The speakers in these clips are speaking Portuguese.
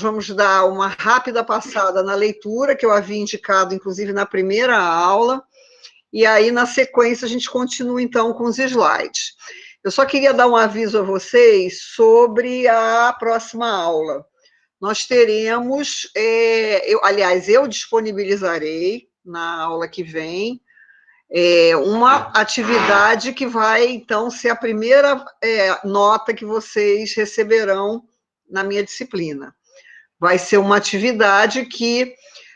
vamos dar uma rápida passada na leitura, que eu havia indicado, inclusive, na primeira aula, e aí, na sequência, a gente continua, então, com os slides. Eu só queria dar um aviso a vocês sobre a próxima aula. Nós teremos, eu disponibilizarei, na aula que vem, uma atividade que vai, então, ser a primeira nota que vocês receberão na minha disciplina. Vai ser uma atividade que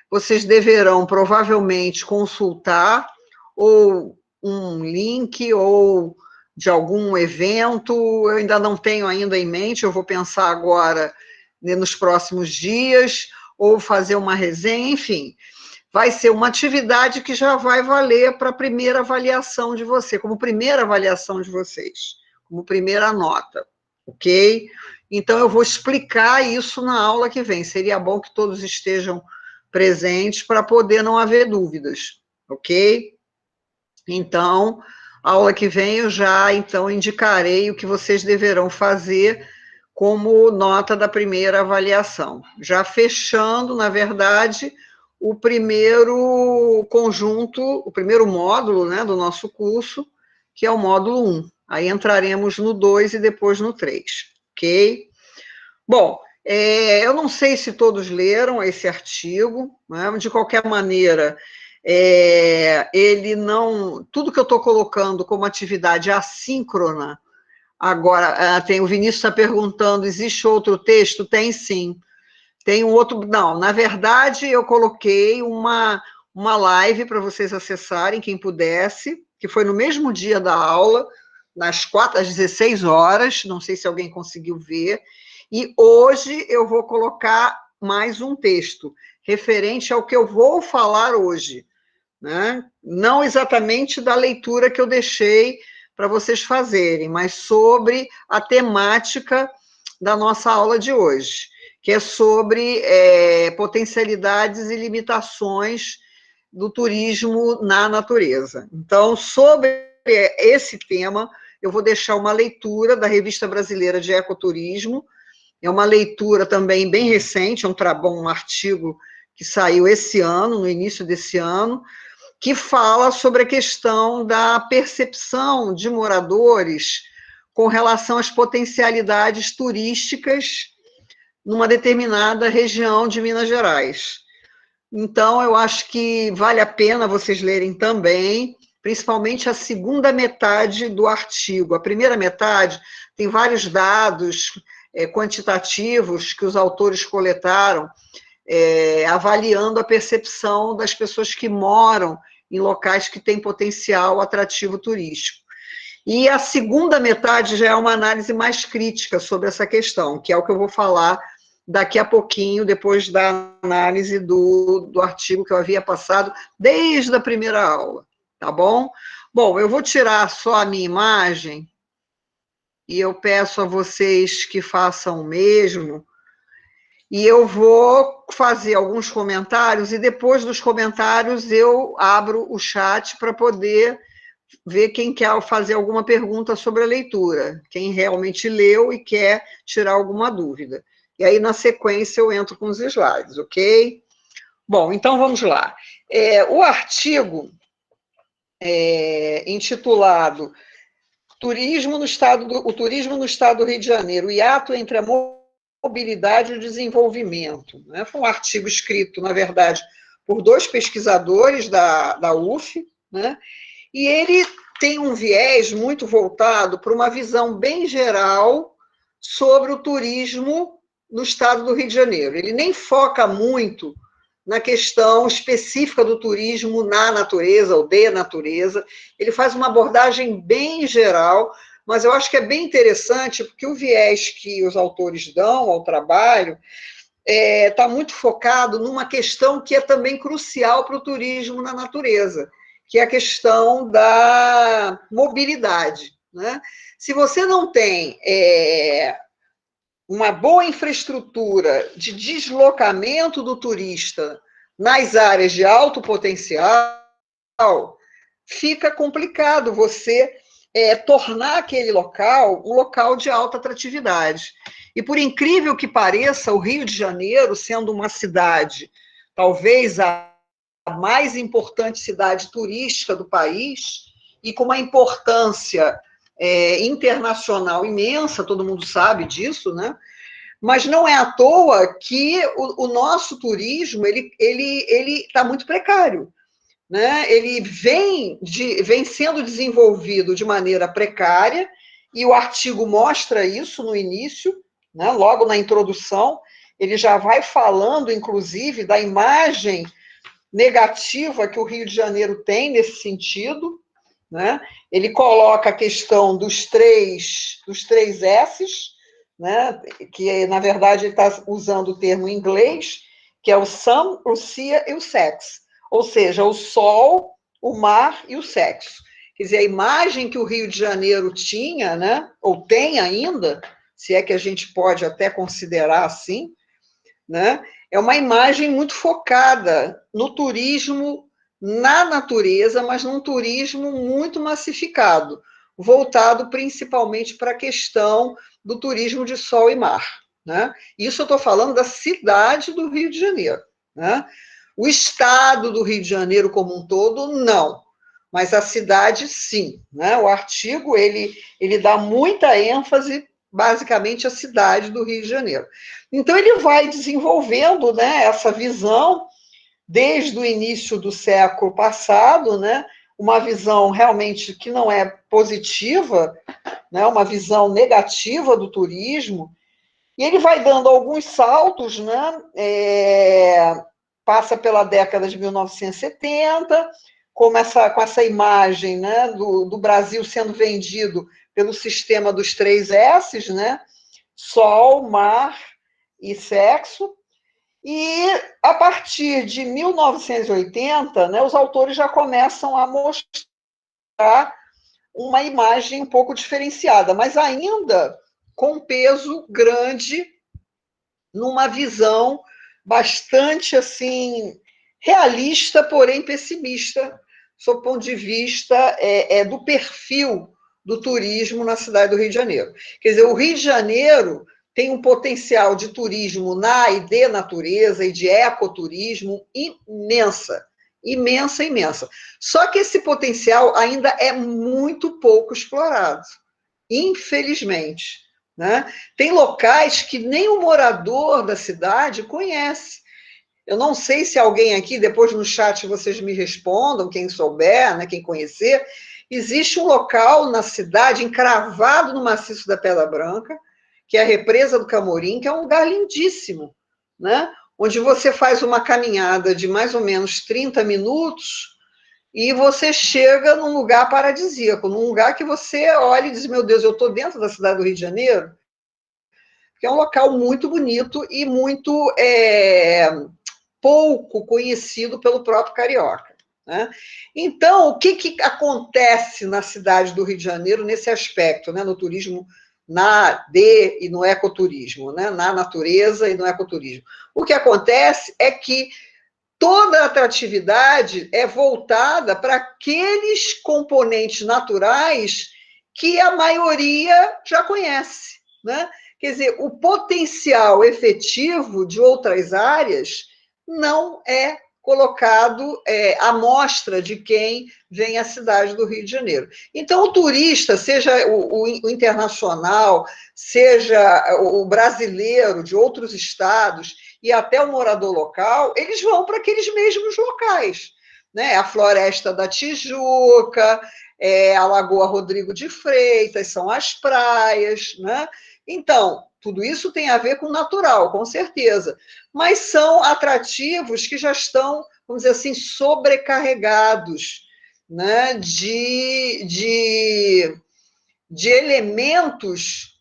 vocês deverão, provavelmente, consultar, ou um link, ou de algum evento, eu ainda não tenho ainda em mente, eu vou pensar agora nos próximos dias, ou fazer uma resenha, enfim. Vai ser uma atividade que já vai valer para a primeira avaliação de você, como primeira avaliação de vocês, como primeira nota, ok? Então, eu vou explicar isso na aula que vem. Seria bom que todos estejam presentes para poder não haver dúvidas, ok? Então, a aula que vem eu já, então, indicarei o que vocês deverão fazer como nota da primeira avaliação. Já fechando, na verdade, o primeiro conjunto, o primeiro módulo, né, do nosso curso, que é o módulo 1. Aí entraremos no 2 e depois no 3, ok? Bom, eu não sei se todos leram esse artigo, né? De qualquer maneira, ele não... Tudo que eu estou colocando como atividade assíncrona, agora, o Vinícius está perguntando, existe outro texto? Tem sim. Tem um outro... Não, na verdade, eu coloquei uma live para vocês acessarem, quem pudesse, que foi no mesmo dia da aula, às 16 horas, não sei se alguém conseguiu ver, e hoje eu vou colocar mais um texto, referente ao que eu vou falar hoje, né? Não exatamente da leitura que eu deixei para vocês fazerem, mas sobre a temática da nossa aula de hoje, que é sobre potencialidades e limitações do turismo na natureza. Então, sobre esse tema, eu vou deixar uma leitura da Revista Brasileira de Ecoturismo, é uma leitura também bem recente, um artigo que saiu esse ano, no início desse ano, que fala sobre a questão da percepção de moradores com relação às potencialidades turísticas numa determinada região de Minas Gerais. Então, eu acho que vale a pena vocês lerem também, principalmente a segunda metade do artigo. A primeira metade tem vários dados quantitativos que os autores coletaram, avaliando a percepção das pessoas que moram em locais que têm potencial atrativo turístico. E a segunda metade já é uma análise mais crítica sobre essa questão, que é o que eu vou falar daqui a pouquinho, depois da análise do artigo que eu havia passado desde a primeira aula, tá bom? Bom, eu vou tirar só a minha imagem, e eu peço a vocês que façam o mesmo, e eu vou fazer alguns comentários, e depois dos comentários eu abro o chat para poder ver quem quer fazer alguma pergunta sobre a leitura, quem realmente leu e quer tirar alguma dúvida. E aí, na sequência, eu entro com os slides, ok? Bom, então vamos lá. O artigo intitulado o turismo no estado do Rio de Janeiro, o hiato entre a mobilidade e o desenvolvimento, né? Foi um artigo escrito, na verdade, por dois pesquisadores da UF, né? E ele tem um viés muito voltado para uma visão bem geral sobre o turismo no estado do Rio de Janeiro. Ele nem foca muito na questão específica do turismo na natureza ou de natureza. Ele faz uma abordagem bem geral, mas eu acho que é bem interessante, porque o viés que os autores dão ao trabalho está muito focado numa questão que é também crucial para o turismo na natureza, que é a questão da mobilidade, né? Se você não tem uma boa infraestrutura de deslocamento do turista nas áreas de alto potencial, fica complicado você tornar aquele local um local de alta atratividade. E por incrível que pareça, o Rio de Janeiro, sendo uma cidade, talvez a mais importante cidade turística do país, e com uma importância internacional imensa, todo mundo sabe disso, né? Mas não é à toa que o nosso turismo ele está muito precário, né? Ele vem sendo desenvolvido de maneira precária, e o artigo mostra isso no início, né? Logo na introdução, ele já vai falando, inclusive, da imagem negativa que o Rio de Janeiro tem nesse sentido, né? Ele coloca a questão dos três S's, né? Que, na verdade, ele está usando o termo em inglês, que é o sun, o sea e o sex, ou seja, o sol, o mar e o sexo. Quer dizer, a imagem que o Rio de Janeiro tinha, né? Ou tem ainda, se é que a gente pode até considerar assim, né? É uma imagem muito focada no turismo na natureza, mas num turismo muito massificado, voltado principalmente para a questão do turismo de sol e mar, né? Isso eu estou falando da cidade do Rio de Janeiro, né? O estado do Rio de Janeiro como um todo, não, mas a cidade, sim, né? O artigo, ele dá muita ênfase basicamente a cidade do Rio de Janeiro. Então, ele vai desenvolvendo, né, essa visão desde o início do século passado, né, uma visão realmente que não é positiva, né, uma visão negativa do turismo, e ele vai dando alguns saltos, né, passa pela década de 1970, com essa imagem, né, do Brasil sendo vendido pelo sistema dos três S's, né, sol, mar e sexo, e a partir de 1980, né, os autores já começam a mostrar uma imagem um pouco diferenciada, mas ainda com peso grande numa visão bastante assim realista, porém pessimista, sob o ponto de vista do perfil do turismo na cidade do Rio de Janeiro. Quer dizer, o Rio de Janeiro tem um potencial de turismo na e de natureza e de ecoturismo imensa, imensa, imensa. Só que esse potencial ainda é muito pouco explorado, infelizmente, né? Tem locais que nem o morador da cidade conhece. Eu não sei se alguém aqui, depois no chat vocês me respondam, quem souber, né, quem conhecer, existe um local na cidade, encravado no maciço da Pedra Branca, que é a Represa do Camorim, que é um lugar lindíssimo, né? Onde você faz uma caminhada de mais ou menos 30 minutos e você chega num lugar paradisíaco, num lugar que você olha e diz, meu Deus, eu estou dentro da cidade do Rio de Janeiro, que é um local muito bonito e muito pouco conhecido pelo próprio carioca, né? Então, o que acontece na cidade do Rio de Janeiro nesse aspecto, né, no turismo e no ecoturismo, né, na natureza e no ecoturismo? O que acontece é que toda a atratividade é voltada para aqueles componentes naturais que a maioria já conhece, né? Quer dizer, o potencial efetivo de outras áreas não é colocado à mostra de quem vem à cidade do Rio de Janeiro. Então, o turista, seja o internacional, seja o brasileiro de outros estados e até o morador local, eles vão para aqueles mesmos locais, né? A Floresta da Tijuca, a Lagoa Rodrigo de Freitas, são as praias, né? Então, tudo isso tem a ver com o natural, com certeza, mas são atrativos que já estão, vamos dizer assim, sobrecarregados, né, de elementos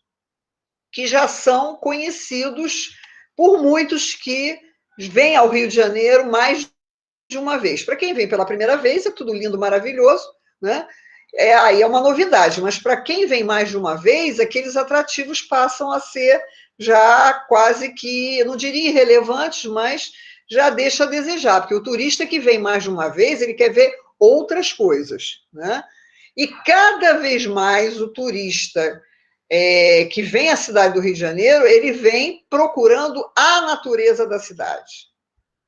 que já são conhecidos por muitos que vêm ao Rio de Janeiro mais de uma vez. Para quem vem pela primeira vez, é tudo lindo, maravilhoso, né? Aí é uma novidade, mas para quem vem mais de uma vez, aqueles atrativos passam a ser já quase que, eu não diria irrelevantes, mas já deixa a desejar, porque o turista que vem mais de uma vez, ele quer ver outras coisas, né? E cada vez mais o turista que vem à cidade do Rio de Janeiro, ele vem procurando a natureza da cidade.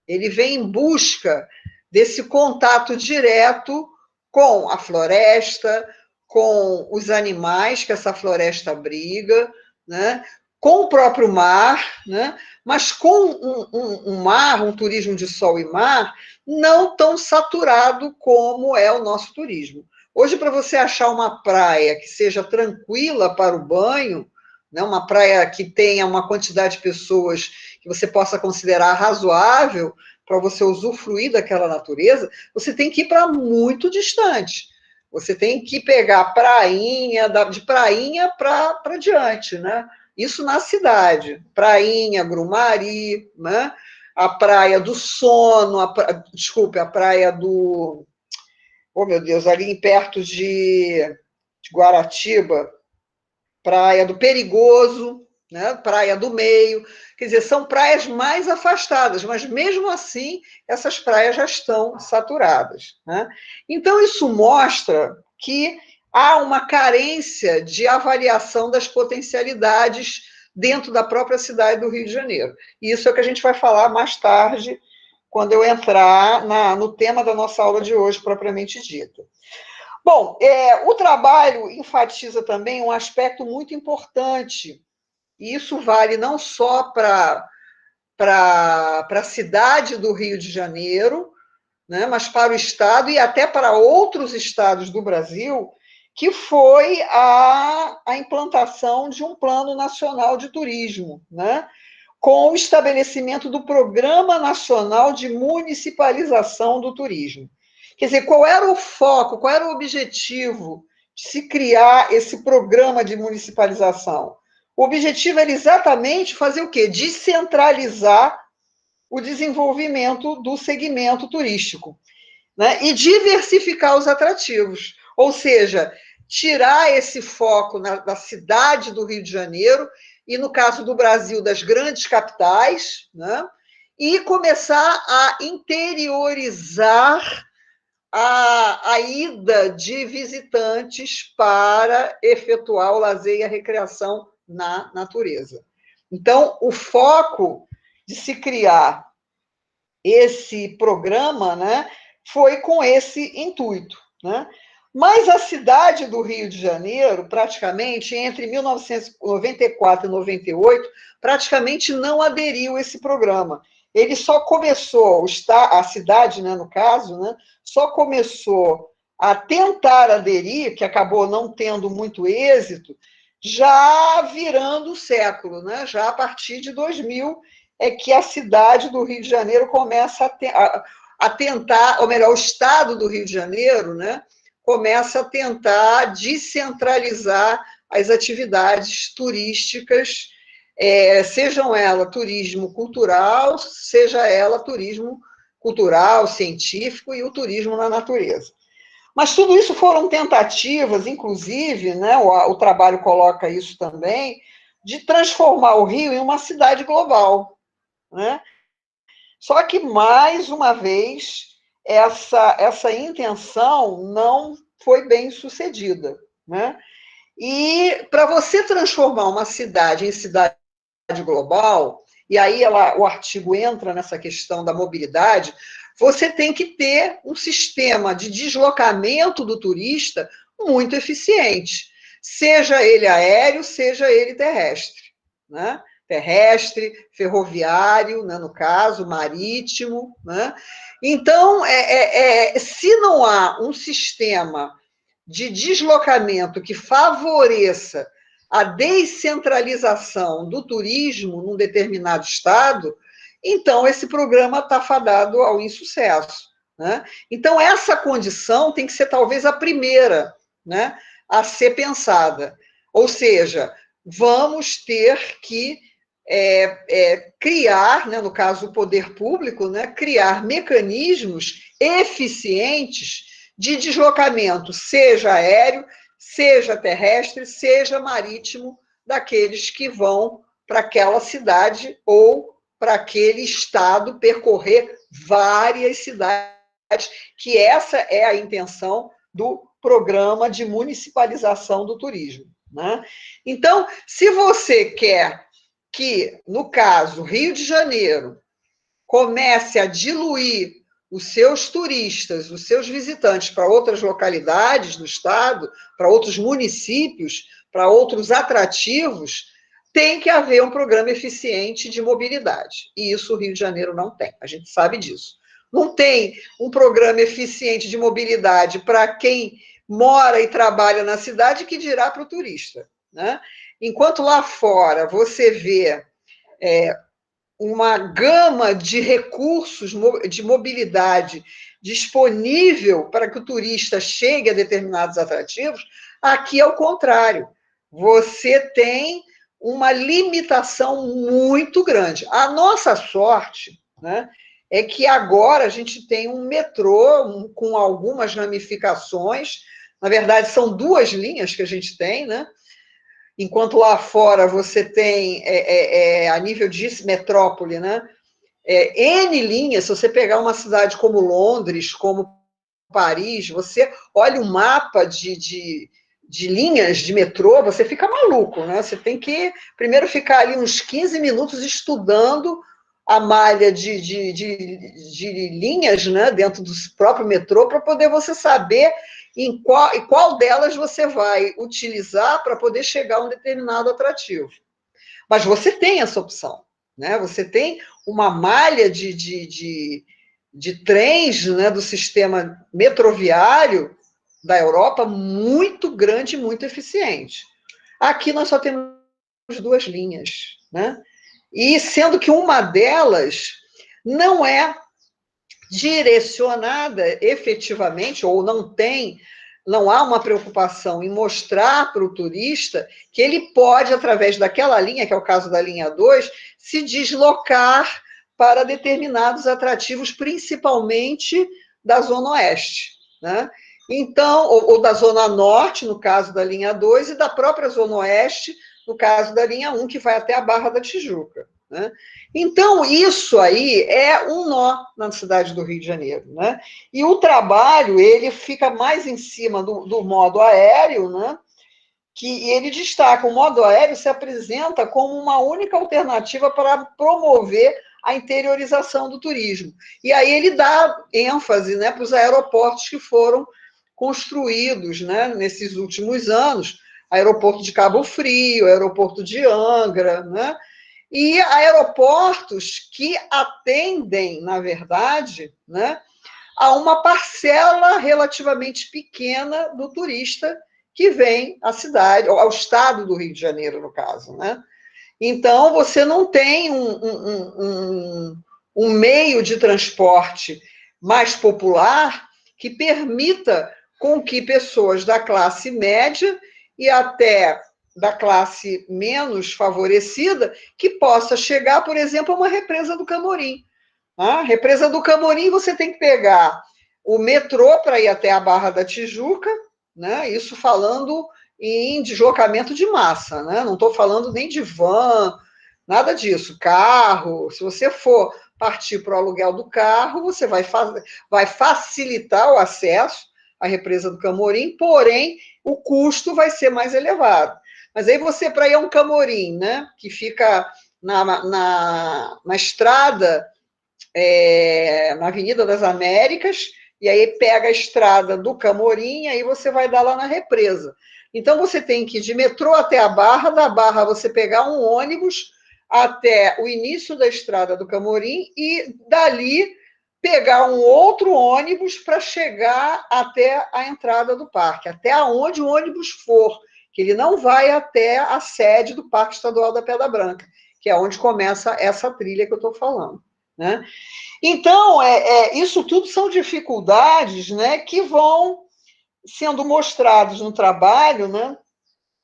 Ele vem em busca desse contato direto com a floresta, com os animais que essa floresta abriga, né? Com o próprio mar, né? Mas com um mar, um turismo de sol e mar, não tão saturado como é o nosso turismo. Hoje, para você achar uma praia que seja tranquila para o banho, né? Uma praia que tenha uma quantidade de pessoas que você possa considerar razoável, para você usufruir daquela natureza, você tem que ir para muito distante. Você tem que pegar prainha, de prainha para diante, né? Isso na cidade. Prainha, Grumari, né? A Praia do Sono, desculpe, a Praia do... Oh, meu Deus, ali perto de Guaratiba, Praia do Perigoso, né? Praia do Meio, quer dizer, são praias mais afastadas, mas mesmo assim essas praias já estão saturadas, né? Então isso mostra que há uma carência de avaliação das potencialidades dentro da própria cidade do Rio de Janeiro. E isso é o que a gente vai falar mais tarde, quando eu entrar no tema da nossa aula de hoje, propriamente dita. Bom, o trabalho enfatiza também um aspecto muito importante, e isso vale não só para a cidade do Rio de Janeiro, né, mas para o Estado e até para outros estados do Brasil, que foi a implantação de um Plano Nacional de Turismo, né, com o estabelecimento do Programa Nacional de Municipalização do Turismo. Quer dizer, qual era o foco, qual era o objetivo de se criar esse programa de municipalização? O objetivo era exatamente fazer o quê? Descentralizar o desenvolvimento do segmento turístico, né? E diversificar os atrativos. Ou seja, tirar esse foco da cidade do Rio de Janeiro, e no caso do Brasil, das grandes capitais, né? E começar a interiorizar a ida de visitantes para efetuar o lazer e a recreação na natureza. Então, o foco de se criar esse programa, né, foi com esse intuito, né? Mas a cidade do Rio de Janeiro, praticamente, entre 1994 e 98, praticamente não aderiu a esse programa. Ele só começou, a cidade, né, no caso, né, só começou a tentar aderir, que acabou não tendo muito êxito, já virando o século, né, já a partir de 2000, é que a cidade do Rio de Janeiro começa a tentar, ou melhor, o estado do Rio de Janeiro, né, começa a tentar descentralizar as atividades turísticas, sejam ela turismo cultural, seja ela turismo cultural, científico e o turismo na natureza. Mas tudo isso foram tentativas, inclusive, né, o trabalho coloca isso também, de transformar o Rio em uma cidade global, né? Só que, mais uma vez, essa intenção não foi bem sucedida, né? E para você transformar uma cidade em cidade global, e aí o artigo entra nessa questão da mobilidade, você tem que ter um sistema de deslocamento do turista muito eficiente, seja ele aéreo, seja ele terrestre, né? Terrestre, ferroviário, né, no caso, marítimo, né? Então, se não há um sistema de deslocamento que favoreça a descentralização do turismo num determinado estado, então esse programa está fadado ao insucesso, né? Então, essa condição tem que ser talvez a primeira, né, a ser pensada. Ou seja, vamos ter que criar, né, no caso o poder público, né, criar mecanismos eficientes de deslocamento, seja aéreo, seja terrestre, seja marítimo, daqueles que vão para aquela cidade ou para aquele estado percorrer várias cidades, que essa é a intenção do programa de municipalização do turismo, né? Então, se você quer que, no caso, Rio de Janeiro, comece a diluir os seus turistas, os seus visitantes para outras localidades do estado, para outros municípios, para outros atrativos, tem que haver um programa eficiente de mobilidade. E isso o Rio de Janeiro não tem, a gente sabe disso. Não tem um programa eficiente de mobilidade para quem mora e trabalha na cidade, que dirá para o turista, né? Enquanto lá fora você vê uma gama de recursos de mobilidade disponível para que o turista chegue a determinados atrativos, aqui é o contrário. Você tem uma limitação muito grande. A nossa sorte, né, é que agora a gente tem um metrô com algumas ramificações, na verdade são 2 linhas que a gente tem, né? Enquanto lá fora você tem, a nível de metrópole, né, N linhas. Se você pegar uma cidade como Londres, como Paris, você olha o mapa de linhas de metrô, você fica maluco, né? Você tem que primeiro ficar ali uns 15 minutos estudando a malha de linhas, né, dentro do próprio metrô, para poder você saber em qual delas você vai utilizar para poder chegar a um determinado atrativo. Mas você tem essa opção, né? Você tem uma malha de trens, né, do sistema metroviário da Europa muito grande e muito eficiente. Aqui nós só temos 2 linhas, né? E sendo que uma delas não é direcionada efetivamente, ou não há uma preocupação em mostrar para o turista que ele pode, através daquela linha, que é o caso da linha 2, se deslocar para determinados atrativos, principalmente da Zona Oeste, né? Então, ou da Zona Norte, no caso da linha 2, e da própria Zona Oeste, no caso da linha 1, que vai até a Barra da Tijuca, né? Então, isso aí é um nó na cidade do Rio de Janeiro, né? E o trabalho, ele fica mais em cima do modo aéreo, né? Que ele destaca, o modo aéreo se apresenta como uma única alternativa para promover a interiorização do turismo. E aí ele dá ênfase, né, para os aeroportos que foram construídos, né, nesses últimos anos, aeroporto de Cabo Frio, aeroporto de Angra, né? E aeroportos que atendem, na verdade, né, a uma parcela relativamente pequena do turista que vem à cidade, ao estado do Rio de Janeiro, no caso, né? Então, você não tem um meio de transporte mais popular que permita com que pessoas da classe média e até da classe menos favorecida que possa chegar, por exemplo, a uma represa do Camorim. A represa do Camorim, você tem que pegar o metrô para ir até a Barra da Tijuca, né? Isso falando em deslocamento de massa, né? Não estou falando nem de van, nada disso. Carro, se você for partir para o aluguel do carro, você vai facilitar o acesso à represa do Camorim, porém, o custo vai ser mais elevado. Mas aí você, para ir a um Camorim, né, que fica na estrada, na Avenida das Américas, e aí pega a estrada do Camorim, e aí você vai dar lá na represa. Então, você tem que ir de metrô até a Barra, da Barra você pegar um ônibus até o início da estrada do Camorim, e dali pegar um outro ônibus para chegar até a entrada do parque, até onde o ônibus for, que ele não vai até a sede do Parque Estadual da Pedra Branca, que é onde começa essa trilha que eu estou falando, né? Então, isso tudo são dificuldades, né, que vão sendo mostrados no trabalho, né?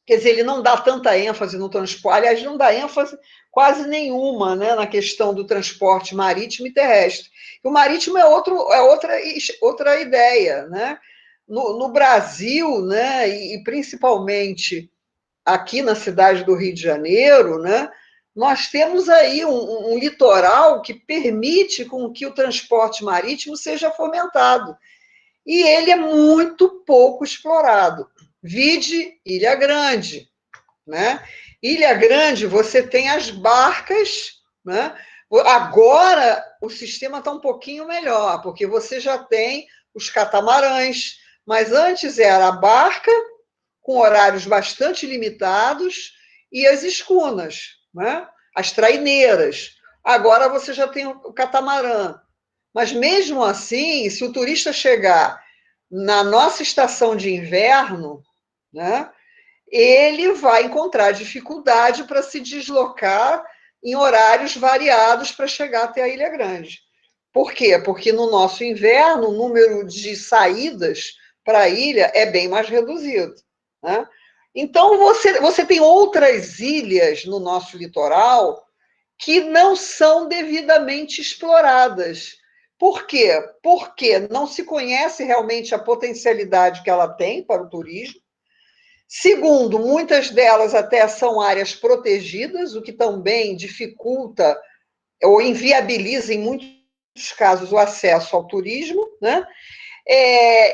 Quer dizer, ele não dá tanta ênfase no transporte, aliás, não dá ênfase quase nenhuma, né, na questão do transporte marítimo e terrestre. O marítimo é outra ideia, né? No Brasil, né, e principalmente aqui na cidade do Rio de Janeiro, né, nós temos aí um litoral que permite com que o transporte marítimo seja fomentado. E ele é muito pouco explorado. Vide Ilha Grande, né? Ilha Grande, você tem as barcas, né? Agora o sistema está um pouquinho melhor, porque você já tem os catamarãs, mas antes era a barca, com horários bastante limitados, e as escunas, né? As traineiras. Agora você já tem o catamarã. Mas mesmo assim, se o turista chegar na nossa estação de inverno, né, ele vai encontrar dificuldade para se deslocar em horários variados para chegar até a Ilha Grande. Por quê? Porque no nosso inverno, o número de saídas para a ilha é bem mais reduzido, né? Então, você tem outras ilhas no nosso litoral que não são devidamente exploradas. Por quê? Porque não se conhece realmente a potencialidade que ela tem para o turismo. Segundo, muitas delas até são áreas protegidas, o que também dificulta ou inviabiliza, em muitos casos, o acesso ao turismo, né?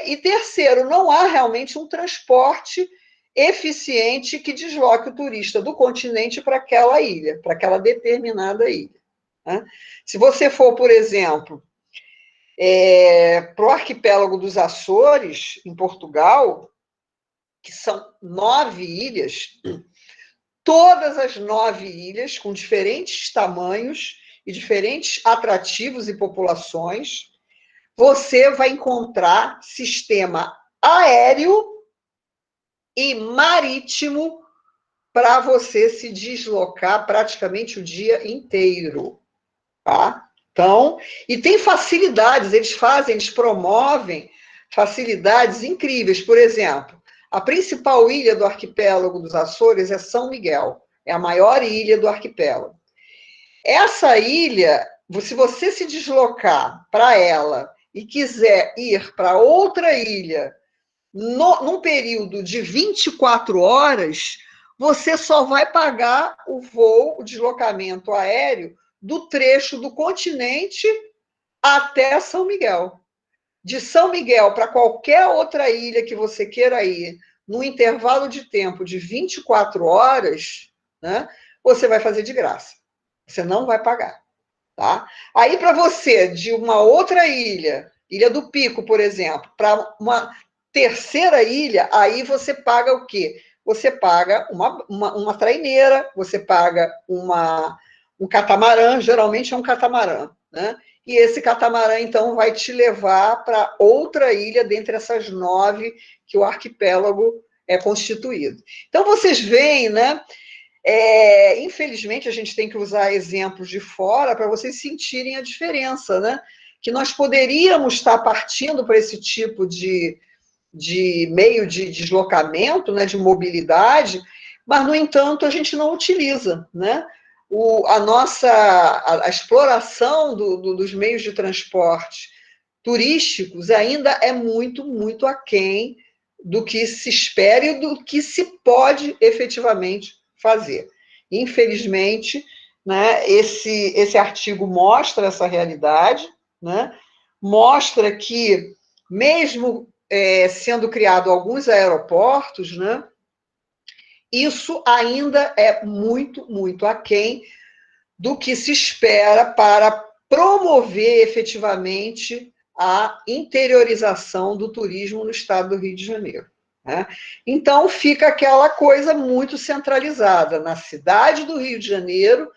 E terceiro, não há realmente um transporte eficiente que desloque o turista do continente para aquela ilha, para aquela determinada ilha, né? Se você for, por exemplo, para o arquipélago dos Açores, em Portugal, que são 9 ilhas, todas as 9 ilhas com diferentes tamanhos e diferentes atrativos e populações, você vai encontrar sistema aéreo e marítimo para você se deslocar praticamente o dia inteiro, tá? Então, e tem facilidades, eles promovem facilidades incríveis. Por exemplo, a principal ilha do arquipélago dos Açores é São Miguel, é a maior ilha do arquipélago. Essa ilha, se você se deslocar para ela e quiser ir para outra ilha num período de 24 horas, você só vai pagar o voo, o deslocamento aéreo do trecho do continente até São Miguel. De São Miguel para qualquer outra ilha que você queira ir, num intervalo de tempo de 24 horas, né, você vai fazer de graça. Você não vai pagar. Tá? Aí, para você, de uma outra ilha, Ilha do Pico, por exemplo, para uma terceira ilha, aí você paga o quê? Você paga uma traineira, você paga um catamarã, geralmente é um catamarã, né? E esse catamarã, então, vai te levar para outra ilha dentre essas 9 que o arquipélago é constituído. Então, vocês veem, né? Infelizmente, a gente tem que usar exemplos de fora para vocês sentirem a diferença, né? Que nós poderíamos estar partindo para esse tipo de meio de deslocamento, né, de mobilidade, mas, no entanto, a gente não utiliza, né? A exploração dos meios de transporte turísticos ainda é muito, muito aquém do que se espera e do que se pode efetivamente fazer. Infelizmente, né, esse artigo mostra essa realidade, né, mostra que, mesmo sendo criado alguns aeroportos, né, isso ainda é muito, muito aquém do que se espera para promover efetivamente a interiorização do turismo no estado do Rio de Janeiro, né? Então, fica aquela coisa muito centralizada na cidade do Rio de Janeiro,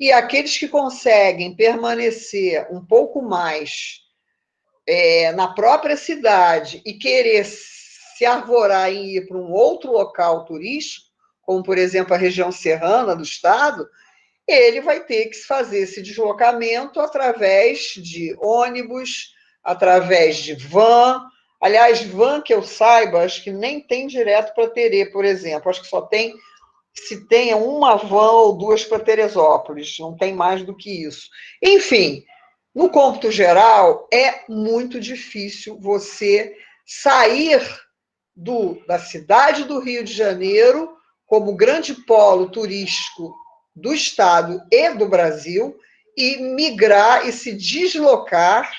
e aqueles que conseguem permanecer um pouco mais na própria cidade e querer se arvorar em ir para um outro local turístico, como, por exemplo, a região serrana do estado, ele vai ter que fazer esse deslocamento através de ônibus, através de van. Aliás, van que eu saiba, acho que nem tem direto para Terê, por exemplo. Acho que só tem, se tenha uma van ou duas para Teresópolis, não tem mais do que isso. Enfim, no cômputo geral, é muito difícil você sair da cidade do Rio de Janeiro como grande polo turístico do estado e do Brasil e migrar e se deslocar,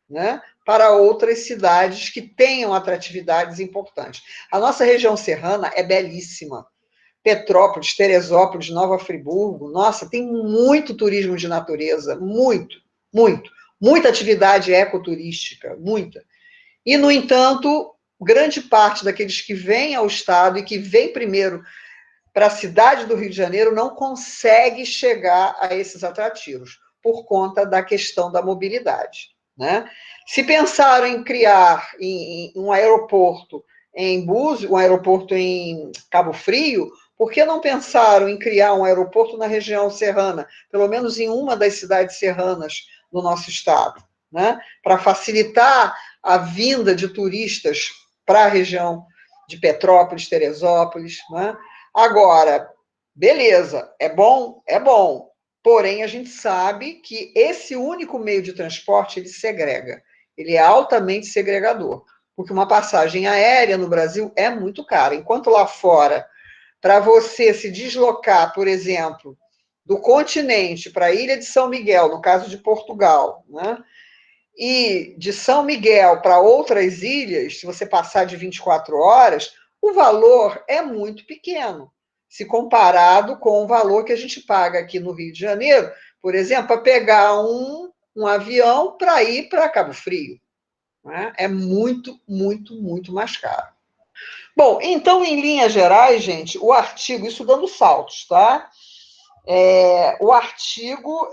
né, para outras cidades que tenham atratividades importantes. A nossa região serrana é belíssima. Petrópolis, Teresópolis, Nova Friburgo, nossa, tem muito turismo de natureza, muito, muito, muita atividade ecoturística, muita. E, no entanto, grande parte daqueles que vêm ao estado e que vêm primeiro para a cidade do Rio de Janeiro não consegue chegar a esses atrativos, por conta da questão da mobilidade, né? Se pensaram em criar um aeroporto em Búzios, um aeroporto em Cabo Frio, por que não pensaram em criar um aeroporto na região serrana, pelo menos em uma das cidades serranas do nosso estado, né? Para facilitar a vinda de turistas para a região de Petrópolis, Teresópolis, né? Agora, beleza, é bom? É bom. Porém, a gente sabe que esse único meio de transporte, ele segrega. Ele é altamente segregador. Porque uma passagem aérea no Brasil é muito cara. Enquanto lá fora, para você se deslocar, por exemplo, do continente para a Ilha de São Miguel, no caso de Portugal, né? E de São Miguel para outras ilhas, se você passar de 24 horas, o valor é muito pequeno, se comparado com o valor que a gente paga aqui no Rio de Janeiro, por exemplo, para pegar um avião para ir para Cabo Frio, né? É muito, muito, muito mais caro. Bom, então, em linhas gerais, gente, o artigo, isso dando saltos, tá? O artigo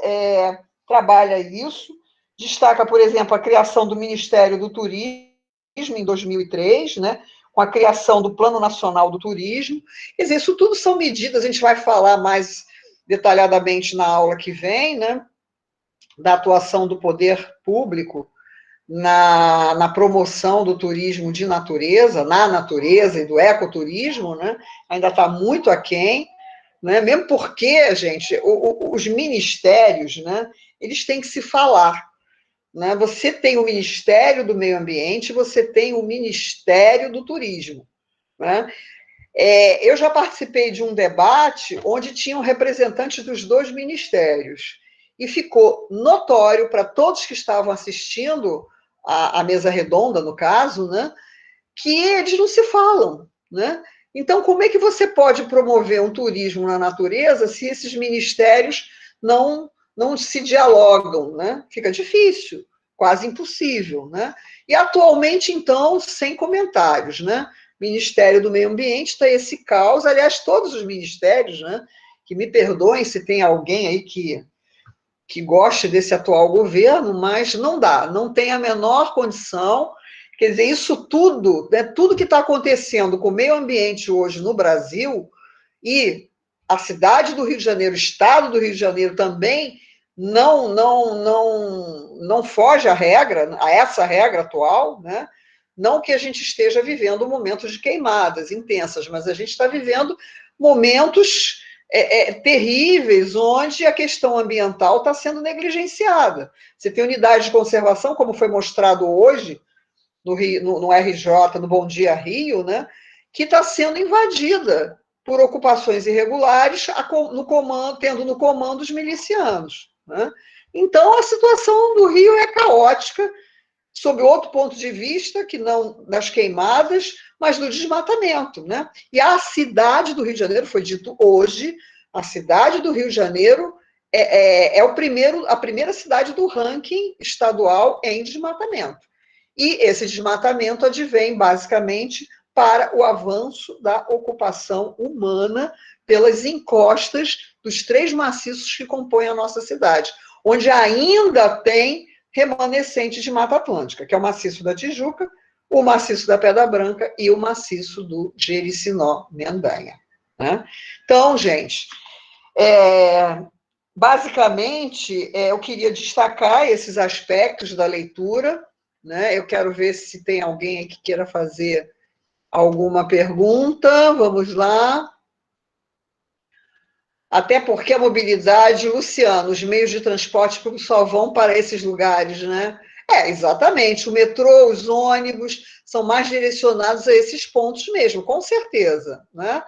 trabalha isso, destaca, por exemplo, a criação do Ministério do Turismo em 2003, né, com a criação do Plano Nacional do Turismo. Quer dizer, isso tudo são medidas, a gente vai falar mais detalhadamente na aula que vem, né, da atuação do poder público na promoção do turismo de natureza, na natureza e do ecoturismo, né, ainda está muito aquém, né, mesmo porque, gente, os ministérios, né, eles têm que se falar, né? Você tem o Ministério do Meio Ambiente, você tem o Ministério do Turismo, né? Eu já participei de um debate onde tinham representantes dos dois ministérios, e ficou notório para todos que estavam assistindo a mesa redonda, no caso, né, que eles não se falam, né? Então, como é que você pode promover um turismo na natureza se esses ministérios não se dialogam, né? Fica difícil, quase impossível, né? E atualmente, então, sem comentários, né? Ministério do Meio Ambiente está esse caos, aliás, todos os ministérios, né? Que me perdoem se tem alguém aí que goste desse atual governo, mas não dá, não tem a menor condição. Quer dizer, isso tudo, né, tudo que está acontecendo com o meio ambiente hoje no Brasil, e a cidade do Rio de Janeiro, o estado do Rio de Janeiro também não foge à regra, a essa regra atual, né? Não que a gente esteja vivendo momentos de queimadas intensas, mas a gente está vivendo momentos terríveis, onde a questão ambiental está sendo negligenciada. Você tem unidade de conservação, como foi mostrado hoje, no RJ, no Bom Dia Rio, né, que está sendo invadida por ocupações irregulares, tendo no comando os milicianos, né? Então, a situação do Rio é caótica, sob outro ponto de vista, que não das queimadas, mas do desmatamento, né? E a cidade do Rio de Janeiro, foi dito hoje, a cidade do Rio de Janeiro a primeira cidade do ranking estadual em desmatamento. E esse desmatamento advém, basicamente, para o avanço da ocupação humana pelas encostas dos 3 maciços que compõem a nossa cidade, onde ainda tem remanescentes de Mata Atlântica, que é o maciço da Tijuca, o maciço da Pedra Branca e o maciço do Jericinó-Mendanha, né? Então, gente, basicamente, eu queria destacar esses aspectos da leitura, né? Eu quero ver se tem alguém aí que queira fazer alguma pergunta. Vamos lá. Até porque a mobilidade, Luciano, os meios de transporte público só vão para esses lugares, né? Exatamente. O metrô, os ônibus são mais direcionados a esses pontos mesmo, com certeza, né?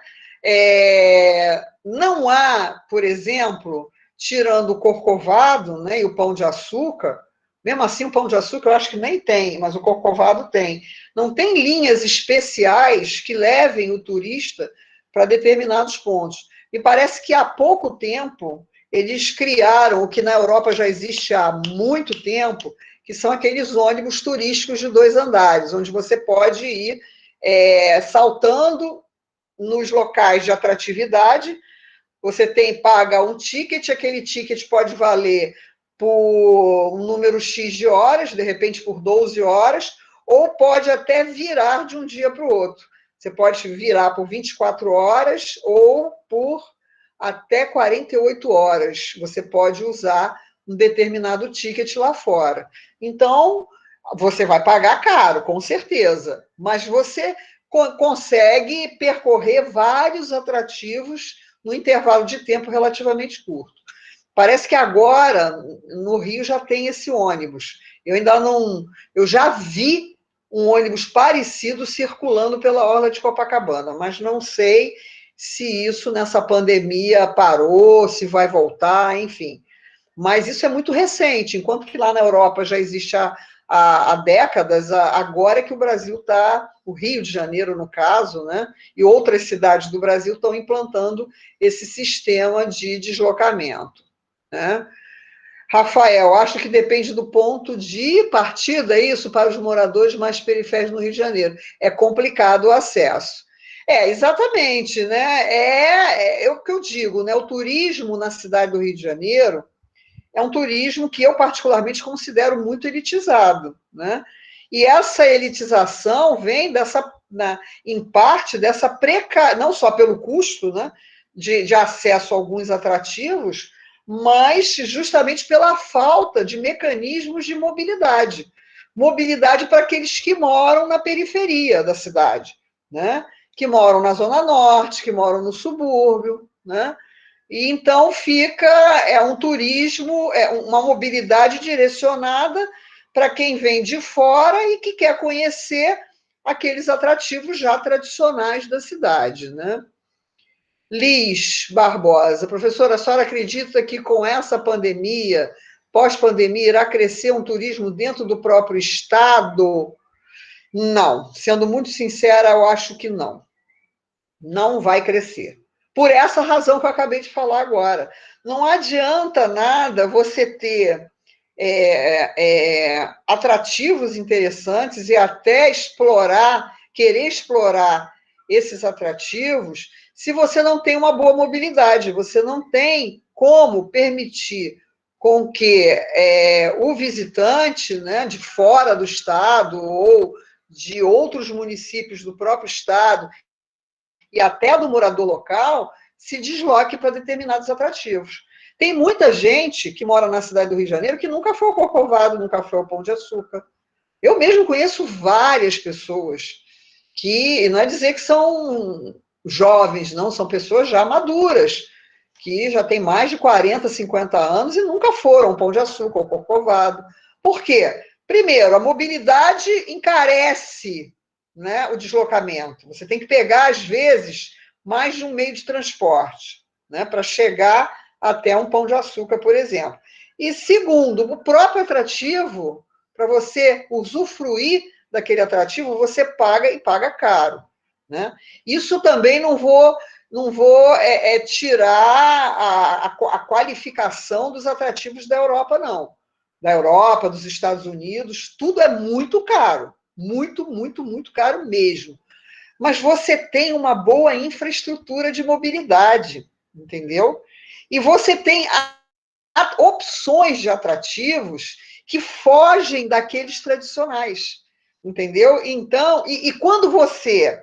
Não há, por exemplo, tirando o Corcovado, né, e o Pão de Açúcar, mesmo assim o Pão de Açúcar eu acho que nem tem, mas o Corcovado tem. Não tem linhas especiais que levem o turista para determinados pontos. E parece que há pouco tempo eles criaram o que na Europa já existe há muito tempo, que são aqueles ônibus turísticos de 2 andares, onde você pode ir saltando nos locais de atratividade. Você paga um ticket, aquele ticket pode valer por um número X de horas, de repente por 12 horas, ou pode até virar de um dia para o outro. Você pode virar por 24 horas ou por até 48 horas. Você pode usar um determinado ticket lá fora. Então, você vai pagar caro, com certeza, mas você consegue percorrer vários atrativos no intervalo de tempo relativamente curto. Parece que agora, no Rio, já tem esse ônibus. Eu ainda não... Eu já vi um ônibus parecido circulando pela orla de Copacabana, mas não sei se isso nessa pandemia parou, se vai voltar, enfim. Mas isso é muito recente, enquanto que lá na Europa já existe há décadas, agora é que o Brasil está, o Rio de Janeiro, no caso, né, e outras cidades do Brasil estão implantando esse sistema de deslocamento, né? Rafael, acho que depende do ponto de partida, isso, para os moradores mais periféricos no Rio de Janeiro. É complicado o acesso. Exatamente, né? É o que eu digo, né? O turismo na cidade do Rio de Janeiro é um turismo que eu particularmente considero muito elitizado, né? E essa elitização vem em parte dessa não só pelo custo, né, de acesso a alguns atrativos, mas justamente pela falta de mecanismos de mobilidade. Mobilidade para aqueles que moram na periferia da cidade, né? Que moram na Zona Norte, que moram no subúrbio, né? E então um turismo, uma mobilidade direcionada para quem vem de fora e que quer conhecer aqueles atrativos já tradicionais da cidade, né? Liz Barbosa, professora, a senhora acredita que com essa pandemia, pós-pandemia, irá crescer um turismo dentro do próprio Estado? Não, sendo muito sincera, eu acho que não. Não vai crescer. Por essa razão que eu acabei de falar agora. Não adianta nada você ter atrativos interessantes e até querer explorar esses atrativos, se você não tem uma boa mobilidade, você não tem como permitir com que o visitante, né, de fora do estado ou de outros municípios do próprio estado e até do morador local se desloque para determinados atrativos. Tem muita gente que mora na cidade do Rio de Janeiro que nunca foi ao Corcovado, nunca foi ao Pão de Açúcar. Eu mesmo conheço várias pessoas que, não é dizer que são jovens, não, são pessoas já maduras, que já têm mais de 40, 50 anos e nunca foram ao Pão de Açúcar, ao Corcovado. Por quê? Primeiro, a mobilidade encarece, né, o deslocamento. Você tem que pegar, às vezes, mais de um meio de transporte, né, para chegar até um Pão de Açúcar, por exemplo. E segundo, o próprio atrativo, para você usufruir daquele atrativo, você paga e paga caro, né? Isso também não vou tirar a qualificação dos atrativos da Europa, não. Da Europa, dos Estados Unidos, tudo é muito caro. Muito, muito, muito caro mesmo. Mas você tem uma boa infraestrutura de mobilidade, entendeu? E você tem opções de atrativos que fogem daqueles tradicionais, entendeu? Então, e quando você...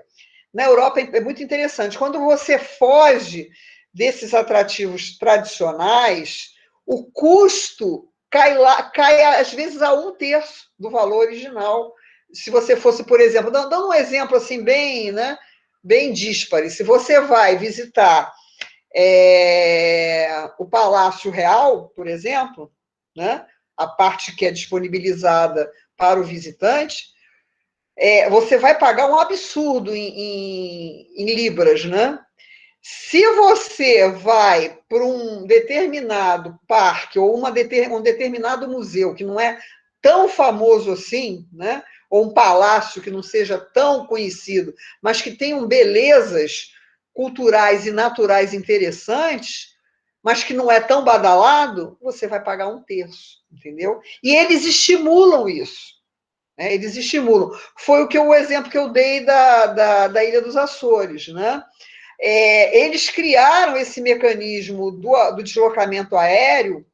Na Europa é muito interessante, quando você foge desses atrativos tradicionais, o custo cai às vezes a 1/3 do valor original. Se você fosse, por exemplo, dando um exemplo assim bem, né, bem díspare, se você vai visitar o Palácio Real, por exemplo, né, a parte que é disponibilizada para o visitante, você vai pagar um absurdo em libras, né? Se você vai para um determinado parque ou um determinado museu que não é tão famoso assim, né? Ou um palácio que não seja tão conhecido, mas que tenham belezas culturais e naturais interessantes, mas que não é tão badalado, você vai pagar 1/3, entendeu? E eles estimulam isso, né? Eles estimulam. Foi o exemplo que eu dei da Ilha dos Açores, né? Eles criaram esse mecanismo do deslocamento aéreo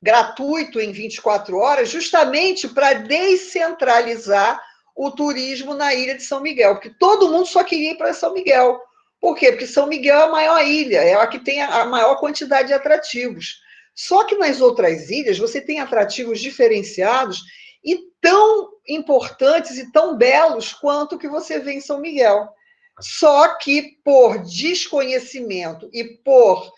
gratuito em 24 horas, justamente para descentralizar o turismo na ilha de São Miguel, porque todo mundo só queria ir para São Miguel. Por quê? Porque São Miguel é a maior ilha, é a que tem a maior quantidade de atrativos. Só que nas outras ilhas você tem atrativos diferenciados e tão importantes e tão belos quanto o que você vê em São Miguel. Só que por desconhecimento e por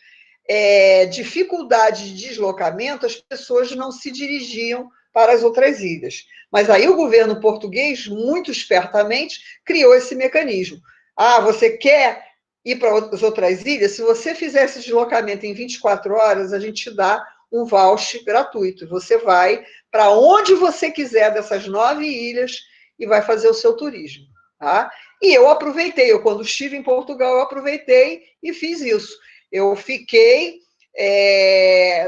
dificuldade de deslocamento, as pessoas não se dirigiam para as outras ilhas. Mas aí o governo português, muito espertamente, criou esse mecanismo. Ah, você quer ir para as outras ilhas? Se você fizer esse deslocamento em 24 horas, a gente te dá um voucher gratuito. Você vai para onde você quiser dessas 9 ilhas e vai fazer o seu turismo. Tá? E eu aproveitei, quando estive em Portugal, eu aproveitei e fiz isso. Eu fiquei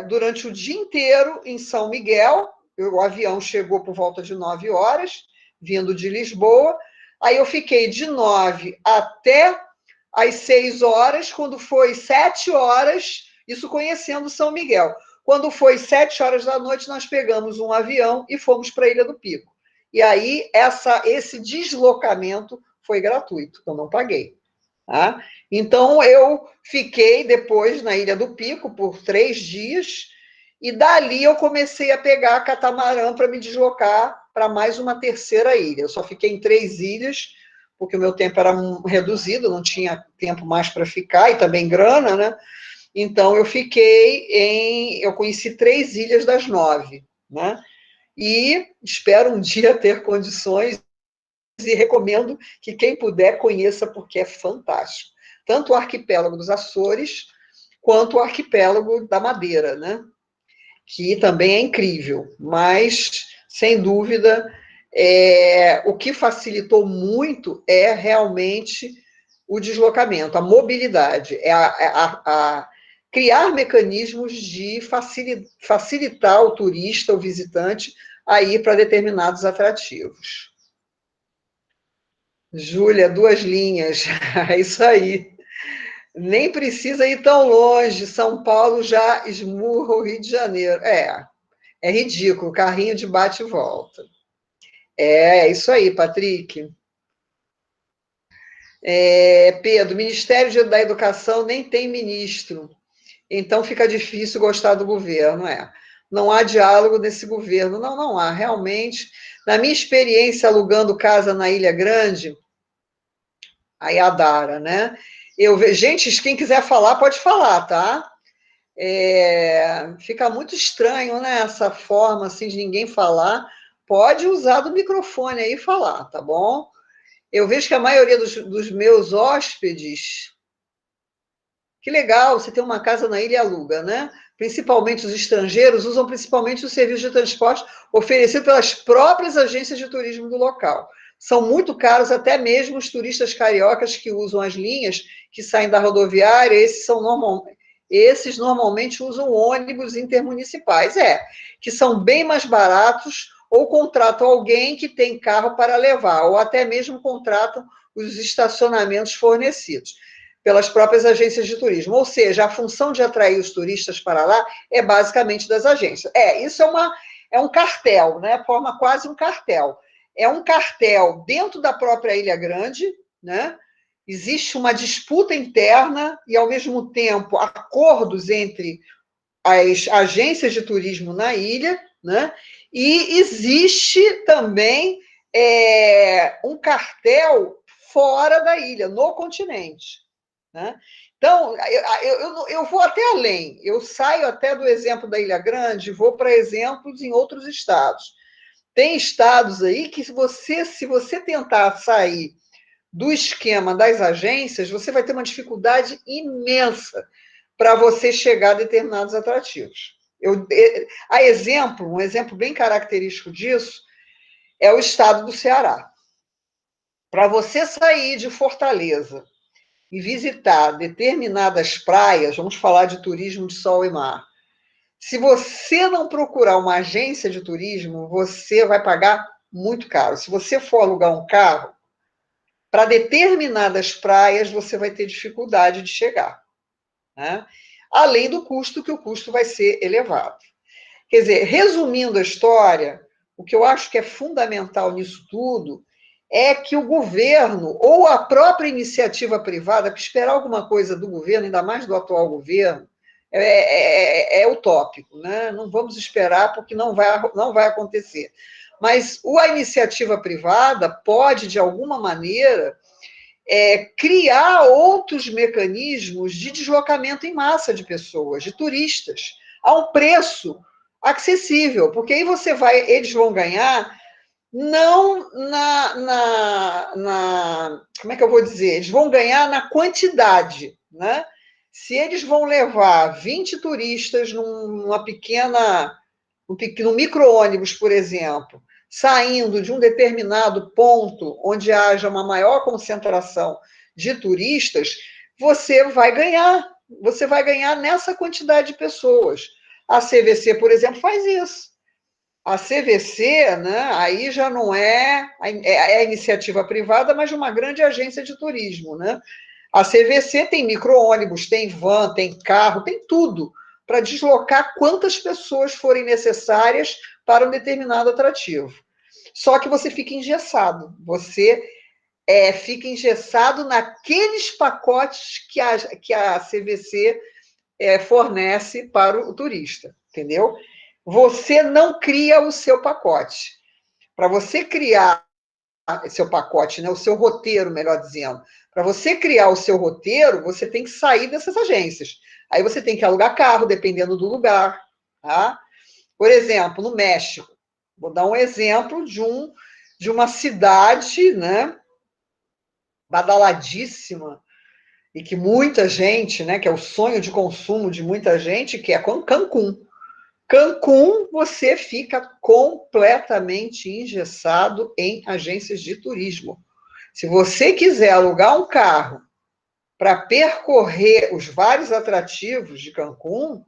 durante o dia inteiro em São Miguel. O avião chegou por volta de 9 horas, vindo de Lisboa. Aí eu fiquei de 9 até às 6 horas. Quando foi 7 horas, isso conhecendo São Miguel. Quando foi 7 horas da noite, nós pegamos um avião e fomos para a Ilha do Pico. E aí esse deslocamento foi gratuito, eu não paguei. Tá? Então, eu fiquei depois na Ilha do Pico por 3 dias, e dali eu comecei a pegar catamarã para me deslocar para mais uma terceira ilha. Eu só fiquei em 3 ilhas, porque o meu tempo era reduzido, não tinha tempo mais para ficar, e também grana, né? Então, eu conheci 3 ilhas das 9, né? E espero um dia ter condições e recomendo que quem puder conheça, porque é fantástico. Tanto o arquipélago dos Açores, quanto o arquipélago da Madeira, né? Que também é incrível, mas, sem dúvida, o que facilitou muito é realmente o deslocamento, a mobilidade, criar mecanismos de facilitar o turista, o visitante, a ir para determinados atrativos. Júlia, 2 linhas, é isso aí. Nem precisa ir tão longe, São Paulo já esmurra o Rio de Janeiro. É ridículo, carrinho de bate e volta. É isso aí, Patrick. Pedro, Ministério da Educação nem tem ministro, então fica difícil gostar do governo, Não há diálogo nesse governo, não há, realmente. Na minha experiência alugando casa na Ilha Grande, a Yadara, né? Gente, quem quiser falar, pode falar, tá? Fica muito estranho, né? Essa forma assim de ninguém falar. Pode usar do microfone aí e falar, tá bom? Eu vejo que a maioria dos meus hóspedes. Que legal, você tem uma casa na ilha e aluga, né? Principalmente os estrangeiros usam principalmente o serviço de transporte oferecido pelas próprias agências de turismo do local. São muito caros até mesmo os turistas cariocas que usam as linhas que saem da rodoviária, esses normalmente usam ônibus intermunicipais, que são bem mais baratos, ou contratam alguém que tem carro para levar, ou até mesmo contratam os estacionamentos fornecidos pelas próprias agências de turismo. Ou seja, a função de atrair os turistas para lá é basicamente das agências. Isso é um cartel, né? Forma quase um cartel. É um cartel dentro da própria Ilha Grande, né? Existe uma disputa interna e, ao mesmo tempo, acordos entre as agências de turismo na ilha, né? E existe também um cartel fora da ilha, no continente. Né? Então, eu vou até além, eu saio até do exemplo da Ilha Grande, vou para exemplos em outros estados. Tem estados aí que, se você tentar sair do esquema das agências, você vai ter uma dificuldade imensa para você chegar a determinados atrativos. Um exemplo bem característico disso é o estado do Ceará. Para você sair de Fortaleza e visitar determinadas praias, vamos falar de turismo de sol e mar, se você não procurar uma agência de turismo, você vai pagar muito caro. Se você for alugar um carro, para determinadas praias, você vai ter dificuldade de chegar, né? Além do custo, que o custo vai ser elevado. Quer dizer, resumindo a história, o que eu acho que é fundamental nisso tudo é que o governo, ou a própria iniciativa privada, que esperar alguma coisa do governo, ainda mais do atual governo, é utópico, né? Não vamos esperar, porque não vai acontecer. Mas a iniciativa privada pode, de alguma maneira, criar outros mecanismos de deslocamento em massa de pessoas, de turistas, a um preço acessível, porque aí eles vão ganhar não como é que eu vou dizer? Eles vão ganhar na quantidade, né? Se eles vão levar 20 turistas num micro-ônibus, por exemplo, saindo de um determinado ponto onde haja uma maior concentração de turistas, você vai ganhar nessa quantidade de pessoas. A CVC, por exemplo, faz isso. A CVC, né, aí já não é a iniciativa privada, mas de uma grande agência de turismo, né? A CVC tem micro-ônibus, tem van, tem carro, tem tudo para deslocar quantas pessoas forem necessárias para um determinado atrativo. Só que você fica engessado. Você fica engessado naqueles pacotes que a CVC fornece para o turista, entendeu? Você não cria o seu pacote. Para você criar seu pacote, né, o seu roteiro, melhor dizendo, para você criar o seu roteiro, você tem que sair dessas agências. Aí você tem que alugar carro, dependendo do lugar. Tá? Por exemplo, no México, vou dar um exemplo de uma cidade, né, badaladíssima, e que muita gente, né, que é o sonho de consumo de muita gente, que é Cancún. Cancún, você fica completamente engessado em agências de turismo. Se você quiser alugar um carro para percorrer os vários atrativos de Cancún,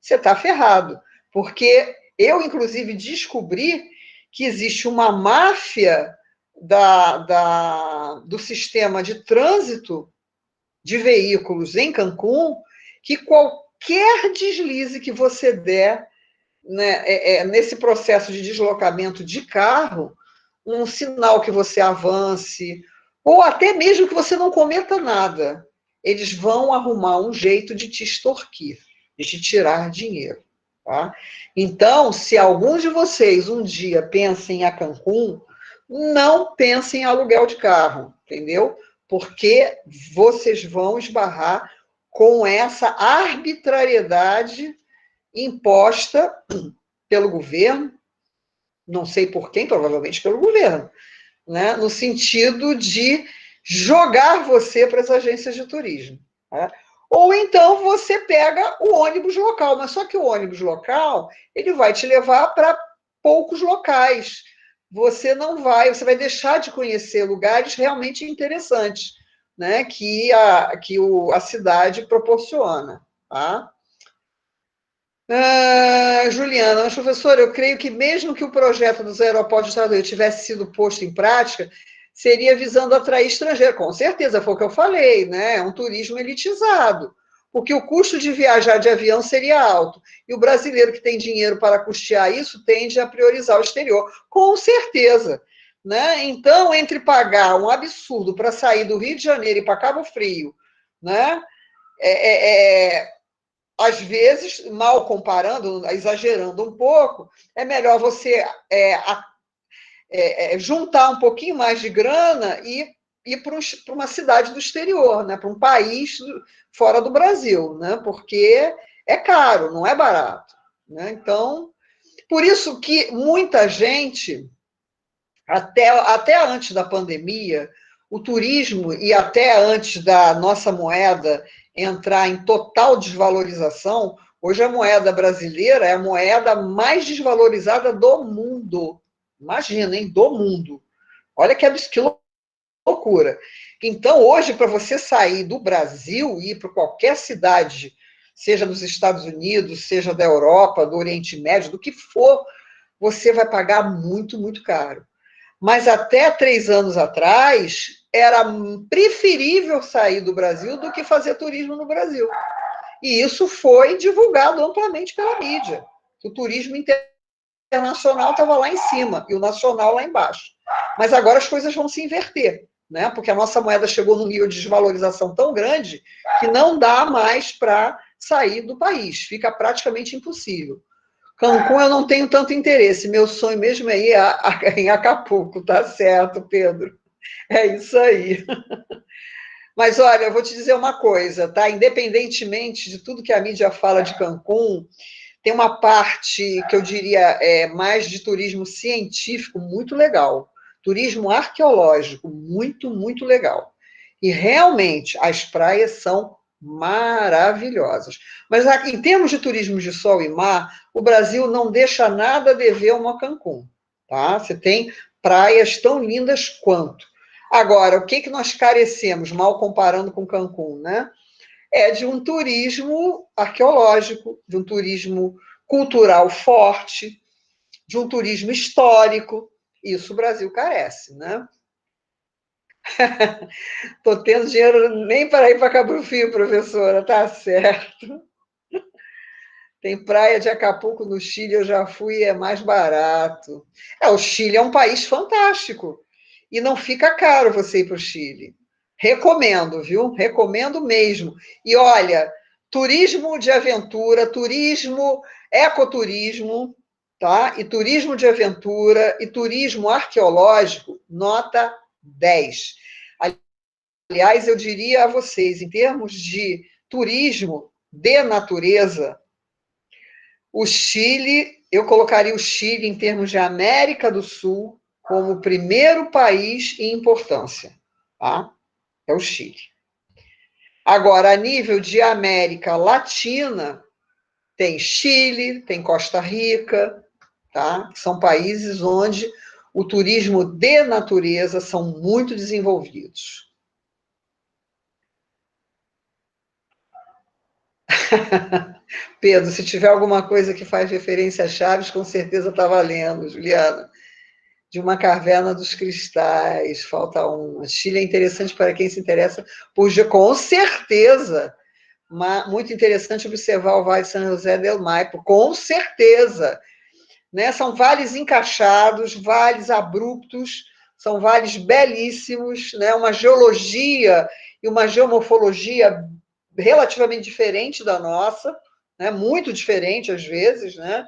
você está ferrado. Porque eu, inclusive, descobri que existe uma máfia do sistema de trânsito de veículos em Cancún, que qualquer deslize que você der, né, nesse processo de deslocamento de carro, um sinal que você avance, ou até mesmo que você não cometa nada, eles vão arrumar um jeito de te extorquir, de te tirar dinheiro. Tá? Então, se alguns de vocês um dia pensem em Cancún, não pensem em aluguel de carro, entendeu? Porque vocês vão esbarrar com essa arbitrariedade imposta pelo governo, não sei por quem, provavelmente pelo governo, né? No sentido de jogar você para as agências de turismo. Tá? Ou então você pega o ônibus local, mas só que o ônibus local, ele vai te levar para poucos locais. Você vai deixar de conhecer lugares realmente interessantes, né, que a cidade proporciona. Tá? Juliana, mas professora, eu creio que mesmo que o projeto dos aeroportos do Estado do Rio tivesse sido posto em prática, seria visando atrair estrangeiro. Com certeza, foi o que eu falei, né? É um turismo elitizado, porque o custo de viajar de avião seria alto. E o brasileiro que tem dinheiro para custear isso tende a priorizar o exterior. Com certeza. Né? Então, entre pagar um absurdo para sair do Rio de Janeiro e para Cabo Frio, né? Às vezes, mal comparando, exagerando um pouco, é melhor você juntar um pouquinho mais de grana e ir para uma cidade do exterior, né? Para um país fora do Brasil, né? Porque é caro, não é barato. Né? Então, por isso que muita gente, até antes da pandemia, o turismo e até antes da nossa moeda entrar em total desvalorização, hoje a moeda brasileira é a moeda mais desvalorizada do mundo. Imagina, hein? Do mundo. Olha que loucura. Então, hoje, para você sair do Brasil e ir para qualquer cidade, seja dos Estados Unidos, seja da Europa, do Oriente Médio, do que for, você vai pagar muito, muito caro. Mas até 3 anos atrás, era preferível sair do Brasil do que fazer turismo no Brasil. E isso foi divulgado amplamente pela mídia. O turismo internacional estava lá em cima e o nacional lá embaixo. Mas agora as coisas vão se inverter, né? Porque a nossa moeda chegou num nível de desvalorização tão grande que não dá mais para sair do país, fica praticamente impossível. Cancún eu não tenho tanto interesse, meu sonho mesmo é ir em Acapulco, tá certo, Pedro? É isso aí. Mas olha, eu vou te dizer uma coisa, tá? Independentemente de tudo que a mídia fala de Cancún, tem uma parte que eu diria mais de turismo científico muito legal, turismo arqueológico muito, muito legal. E realmente as praias são maravilhosas. Mas em termos de turismo de sol e mar, o Brasil não deixa nada a dever uma Cancún, tá? Você tem praias tão lindas quanto. Agora, o que que nós carecemos, mal comparando com Cancún, né? É de um turismo arqueológico, de um turismo cultural forte, de um turismo histórico. Isso o Brasil carece, né? Estou tendo dinheiro nem para ir para Cabo Frio, professora, tá certo. Tem praia de Acapulco no Chile, eu já fui, é mais barato. O Chile é um país fantástico. E não fica caro você ir para o Chile. Recomendo, viu? Recomendo mesmo. E olha, turismo de aventura, turismo, ecoturismo, tá? E turismo de aventura e turismo arqueológico, nota 10. Aliás, eu diria a vocês, em termos de turismo de natureza, o Chile, eu colocaria o Chile em termos de América do Sul como o primeiro país em importância, tá? É o Chile. Agora, a nível de América Latina, tem Chile, tem Costa Rica, tá? São países onde o turismo de natureza são muito desenvolvidos. Pedro, se tiver alguma coisa que faz referência a Chaves, com certeza está valendo, Juliana. De uma caverna dos cristais, falta uma. Chile é interessante para quem se interessa por com certeza. Muito interessante observar o Vale de São José del Maipo, com certeza. Né? São vales encaixados, vales abruptos, são vales belíssimos, né? Uma geologia e uma geomorfologia relativamente diferente da nossa, né? Muito diferente às vezes, né?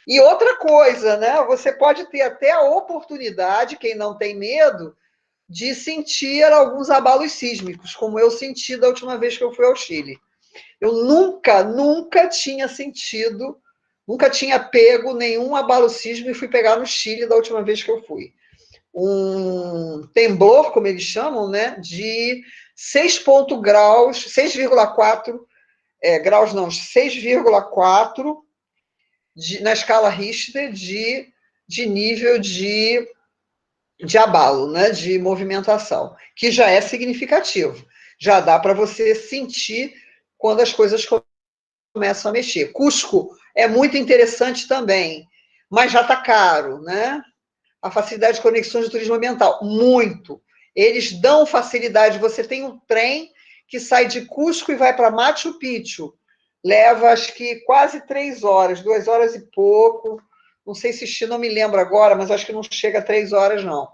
E outra coisa, né? Você pode ter até a oportunidade, quem não tem medo, de sentir alguns abalos sísmicos, como eu senti da última vez que eu fui ao Chile. Eu nunca tinha sentido, nunca tinha pego nenhum abalo sísmico e fui pegar no Chile da última vez que eu fui. Um temblor, como eles chamam, né? De 6 graus, 6,4 graus, não, 6,4 na escala Richter de nível de abalo, né, de movimentação, que já é significativo. Já dá para você sentir quando as coisas começam a mexer. Cusco é muito interessante também, mas já está caro, né? A facilidade de conexões de turismo ambiental, muito. Eles dão facilidade, você tem um trem que sai de Cusco e vai para Machu Picchu. Leva, acho que, quase 3 horas, 2 horas e pouco. Não sei se não me lembro agora, mas acho que não chega a 3 horas, não.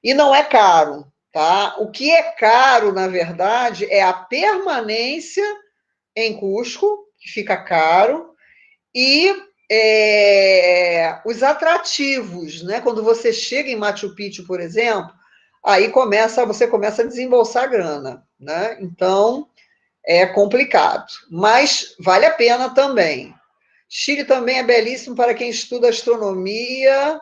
E não é caro, tá? O que é caro, na verdade, é a permanência em Cusco, que fica caro, e os atrativos, né? Quando você chega em Machu Picchu, por exemplo, aí você começa a desembolsar grana, né? Então, é complicado, mas vale a pena também. Chile também é belíssimo para quem estuda astronomia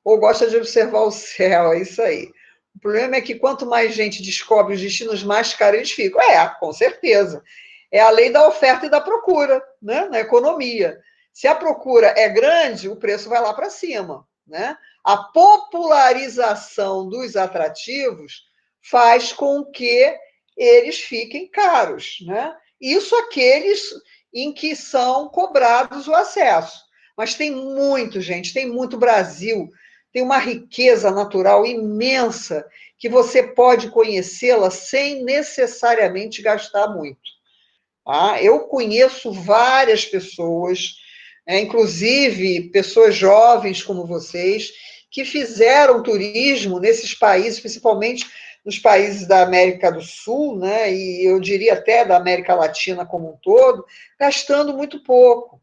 ou gosta de observar o céu, é isso aí. O problema é que quanto mais gente descobre os destinos, mais caros eles ficam. Com certeza. É a lei da oferta e da procura, né? Na economia. Se a procura é grande, o preço vai lá para cima, né? A popularização dos atrativos faz com que eles fiquem caros, né? Isso aqueles em que são cobrados o acesso. Mas tem muito, gente, tem muito Brasil, tem uma riqueza natural imensa que você pode conhecê-la sem necessariamente gastar muito. Tá? Eu conheço várias pessoas, inclusive pessoas jovens como vocês, que fizeram turismo nesses países, principalmente nos países da América do Sul, né, e eu diria até da América Latina como um todo, gastando muito pouco.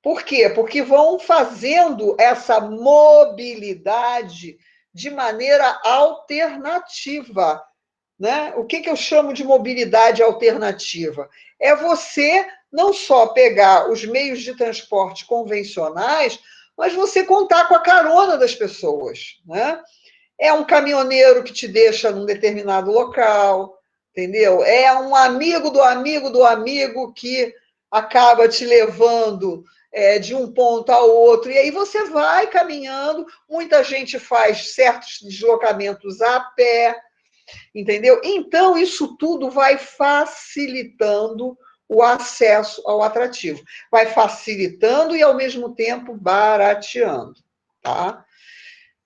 Por quê? Porque vão fazendo essa mobilidade de maneira alternativa, né? O que eu chamo de mobilidade alternativa? É você não só pegar os meios de transporte convencionais, mas você contar com a carona das pessoas, né? É um caminhoneiro que te deixa num determinado local, entendeu? É um amigo do amigo do amigo que acaba te levando de um ponto ao outro, e aí você vai caminhando. Muita gente faz certos deslocamentos a pé, entendeu? Então, isso tudo vai facilitando o acesso ao atrativo. Vai facilitando e, ao mesmo tempo, barateando, tá?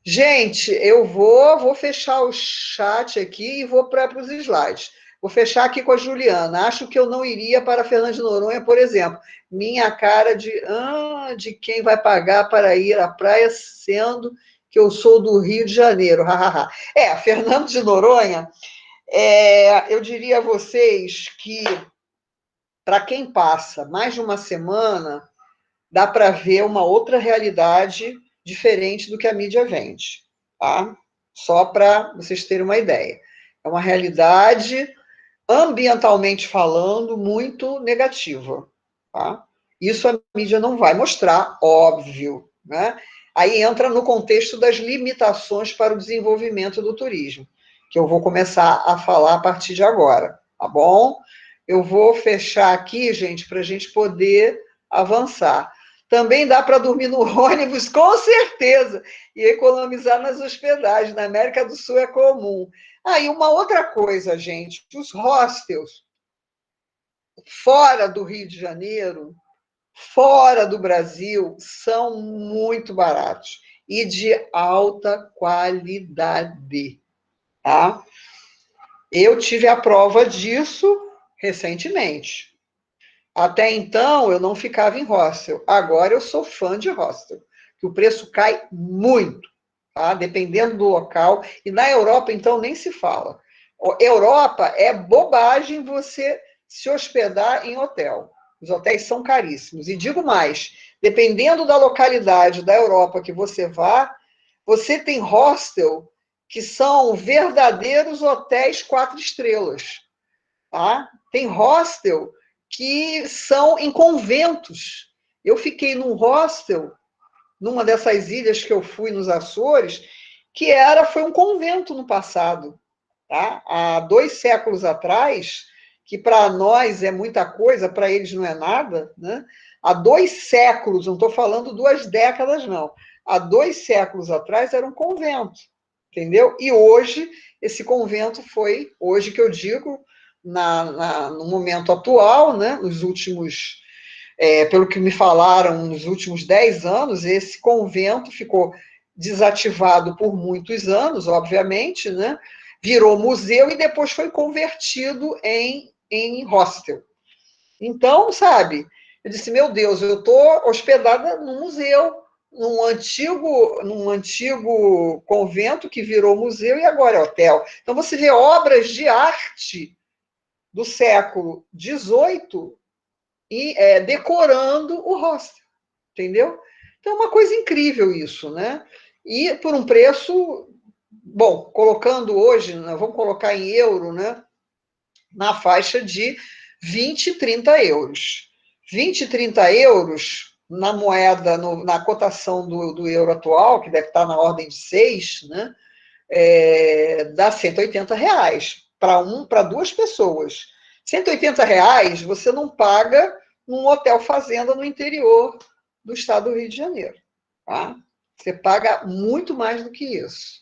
Gente, eu vou fechar o chat aqui e vou para os slides. Vou fechar aqui com a Juliana. Acho que eu não iria para Fernando de Noronha, por exemplo. Minha cara de quem vai pagar para ir à praia, sendo que eu sou do Rio de Janeiro. Fernando de Noronha, eu diria a vocês que, para quem passa mais de uma semana, dá para ver uma outra realidade diferente do que a mídia vende, tá? Só para vocês terem uma ideia. É uma realidade, ambientalmente falando, muito negativa, tá? Isso a mídia não vai mostrar, óbvio, né? Aí entra no contexto das limitações para o desenvolvimento do turismo, que eu vou começar a falar a partir de agora, tá bom? Eu vou fechar aqui, gente, para a gente poder avançar. Também dá para dormir no ônibus, com certeza, e economizar nas hospedagens. Na América do Sul é comum. E uma outra coisa, gente, os hostels fora do Rio de Janeiro, fora do Brasil, são muito baratos e de alta qualidade, tá? Eu tive a prova disso recentemente. Até então, eu não ficava em hostel. Agora, eu sou fã de hostel, que o preço cai muito, tá? Dependendo do local. E na Europa, então, nem se fala. Europa é bobagem você se hospedar em hotel. Os hotéis são caríssimos. E digo mais, dependendo da localidade da Europa que você vá, você tem hostel que são verdadeiros hotéis 4 estrelas, tá? Tem hostel que são em conventos. Eu fiquei num hostel, numa dessas ilhas que eu fui nos Açores, que foi um convento no passado. Tá? Há 2 séculos atrás, que para nós é muita coisa, para eles não é nada, né? Há 2 séculos, não estou falando 2 décadas, não. Há 2 séculos atrás era um convento, entendeu? E hoje, esse convento foi, hoje que eu digo, no momento atual, né? Nos últimos, pelo que me falaram, nos últimos 10 anos, esse convento ficou desativado por muitos anos, obviamente, né? Virou museu e depois foi convertido em hostel. Então, sabe, eu disse, meu Deus, eu estou hospedada num museu, num antigo convento que virou museu e agora é hotel. Então, você vê obras de arte do século XVIII e decorando o hostel, entendeu? Então, é uma coisa incrível isso, né? E por um preço, bom, colocando hoje, né, vamos colocar em euro, né? Na faixa de 20, 30 euros. 20, 30 euros na moeda, na cotação do euro atual, que deve estar na ordem de 6, né? Dá R$ 180 para 2 pessoas. R$ 180 você não paga num hotel fazenda no interior do estado do Rio de Janeiro. Tá? Você paga muito mais do que isso.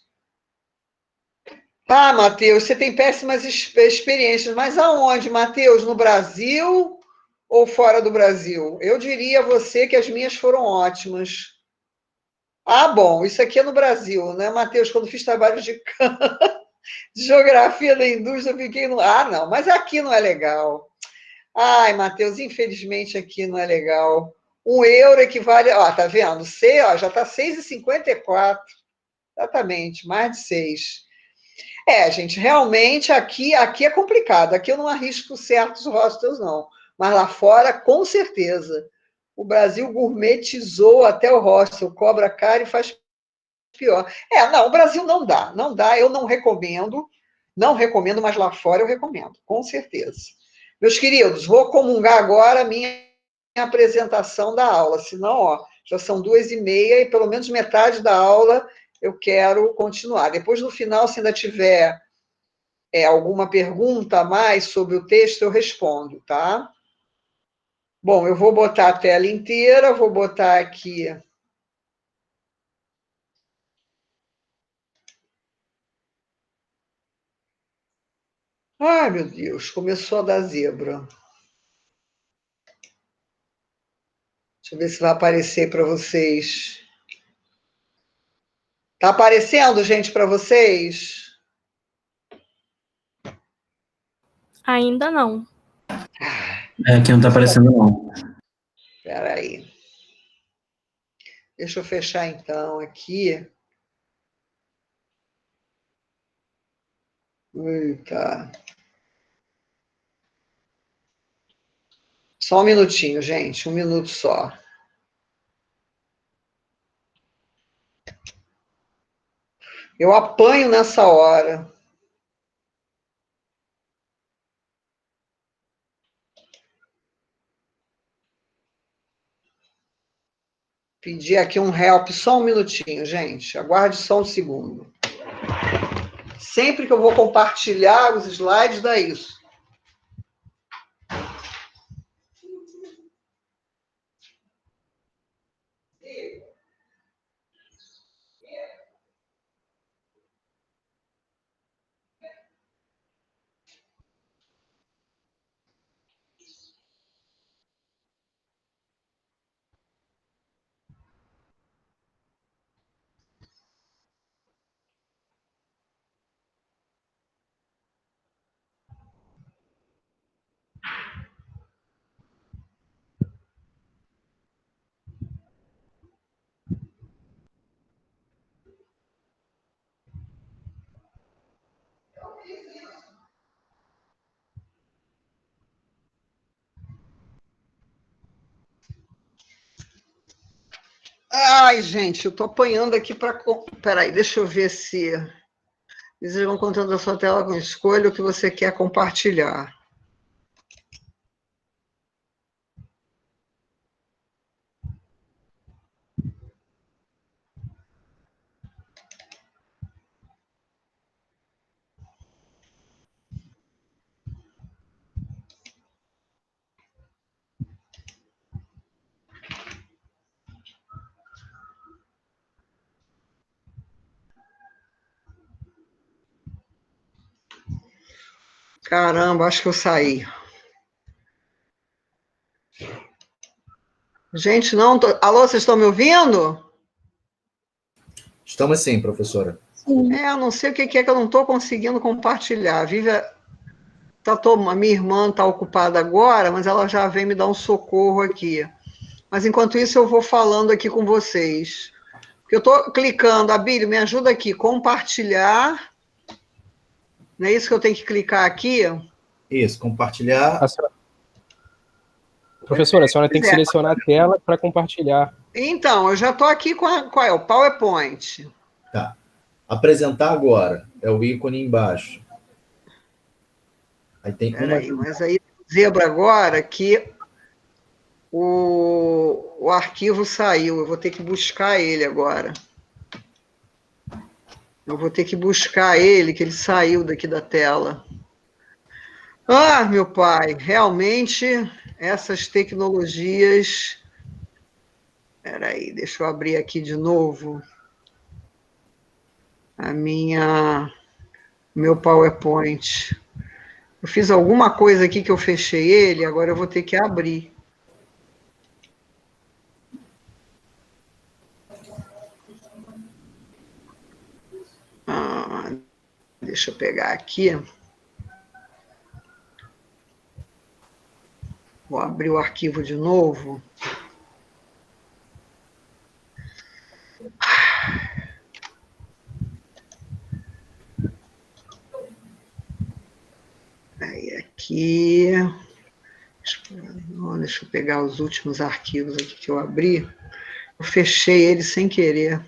Ah, Matheus, você tem péssimas experiências, mas aonde, Matheus? No Brasil ou fora do Brasil? Eu diria a você que as minhas foram ótimas. Ah, bom, isso aqui é no Brasil, né, Matheus? Quando fiz trabalho de geografia da indústria, eu fiquei no. Ah, não, mas aqui não é legal. Ai, Matheus, infelizmente aqui não é legal. €1 equivale. Ó, tá vendo? C, ó, já tá 6,54. Exatamente, mais de 6. É, gente, realmente aqui é complicado. Aqui eu não arrisco certos hostels, não. Mas lá fora, com certeza. O Brasil gourmetizou até o hostel, cobra caro e faz pior. É, não, o Brasil não dá, não dá, eu não recomendo, não recomendo, mas lá fora eu recomendo, com certeza. Meus queridos, vou comungar agora a minha apresentação da aula, senão, ó, já são 2h30 e pelo menos metade da aula eu quero continuar. Depois, no final, se ainda tiver alguma pergunta a mais sobre o texto, eu respondo, tá? Bom, eu vou botar a tela inteira, vou botar aqui. Ai, meu Deus, começou a dar zebra. Deixa eu ver se vai aparecer para vocês. Tá aparecendo, gente, para vocês? Ainda não. Aqui não tá aparecendo, não. Espera aí. Deixa eu fechar, então, aqui. Eita. Só um minutinho, gente. Um minuto só. Eu apanho nessa hora. Pedir aqui um help, só um minutinho, gente. Aguarde só um segundo. Sempre que eu vou compartilhar os slides, dá isso. Ai, gente, eu tô apanhando aqui para. Peraí, deixa eu ver se. Eles vão contando a sua tela com escolha o que você quer compartilhar. Caramba, acho que eu saí. Gente, não. Alô, vocês estão me ouvindo? Estamos sim, professora. Sim. Eu não sei o que é que eu não estou conseguindo compartilhar. A minha irmã está ocupada agora, mas ela já vem me dar um socorro aqui. Mas enquanto isso, eu vou falando aqui com vocês. Porque eu estou clicando, Abílio, me ajuda aqui, compartilhar. Não é isso que eu tenho que clicar aqui? Isso, compartilhar. Professora, a senhora tem que selecionar a tela para compartilhar. Então, eu já estou aqui com qual é o PowerPoint. Tá. Apresentar agora. É o ícone embaixo. Aí tem Peraí, mas aí zebra agora que o arquivo saiu. Eu vou ter que buscar ele agora. Eu vou ter que buscar ele, que ele saiu daqui da tela. Ah, meu pai, realmente essas tecnologias. Espera aí, deixa eu abrir aqui de novo a minha meu PowerPoint. Eu fiz alguma coisa aqui que eu fechei ele, agora eu vou ter que abrir. Deixa eu pegar aqui. Vou abrir o arquivo de novo. Aí, aqui. Deixa eu pegar os últimos arquivos aqui que eu abri. Eu fechei ele sem querer.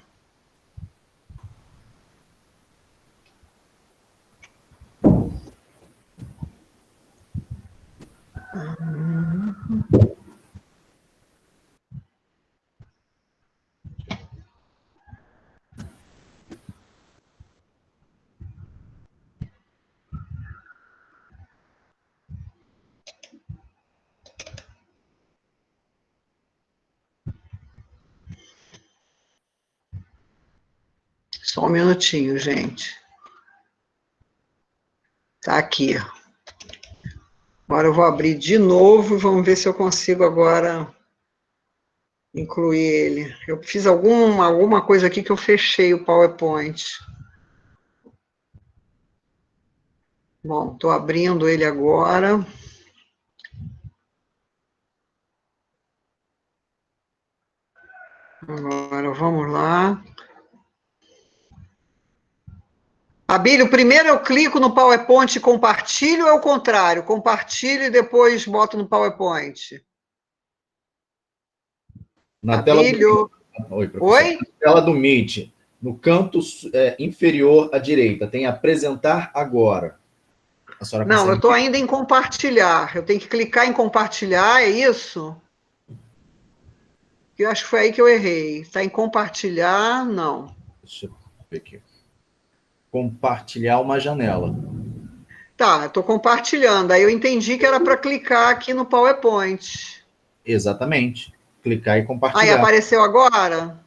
Só um minutinho, gente. Tá aqui. Agora eu vou abrir de novo e vamos ver se eu consigo agora incluir ele. Eu fiz alguma coisa aqui que eu fechei o PowerPoint. Bom, estou abrindo ele agora. Agora, vamos lá. Abílio, primeiro eu clico no PowerPoint e compartilho ou é o contrário? Compartilho e depois boto no PowerPoint. Na Abílio. Oi, professor. Oi? Na tela do Meet, no canto inferior à direita, tem apresentar agora. A senhora Não, consegue eu estou ainda em compartilhar. Eu tenho que clicar em compartilhar, é isso? Eu acho que foi aí que eu errei. Está em compartilhar? Não. Deixa eu ver aqui. Compartilhar uma janela. Tá, estou compartilhando. Aí eu entendi que era para clicar aqui no PowerPoint. Exatamente. Clicar e Aí compartilhar. apareceu agora?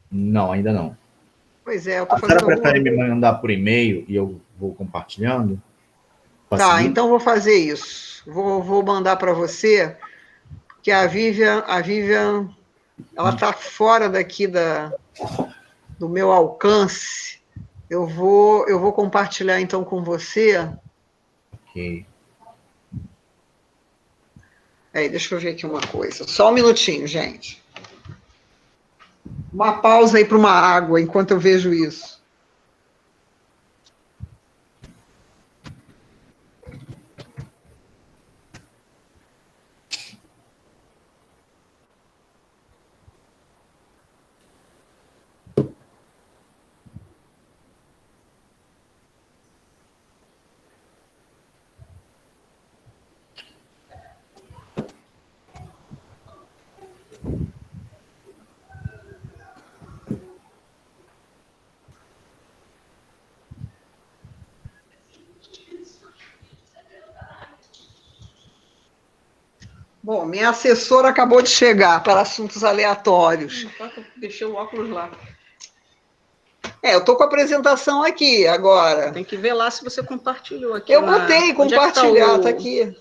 Não, ainda não. Pois é, eu estou A senhora fazendo prefere alguma... me mandar por e-mail e eu vou compartilhando? Tá, então vou fazer isso. Vou mandar para você, que a Vivian, ela está fora daqui do meu alcance. Eu vou compartilhar então com você. Ok. Deixa eu ver aqui uma coisa. Só um minutinho, gente. Uma pausa aí para uma água, enquanto eu vejo isso. Bom, minha assessora acabou de chegar para assuntos aleatórios. Deixei o óculos lá. Eu estou com a apresentação aqui agora. Tem que ver lá se você compartilhou aqui. Eu botei compartilhar, tá o... aqui.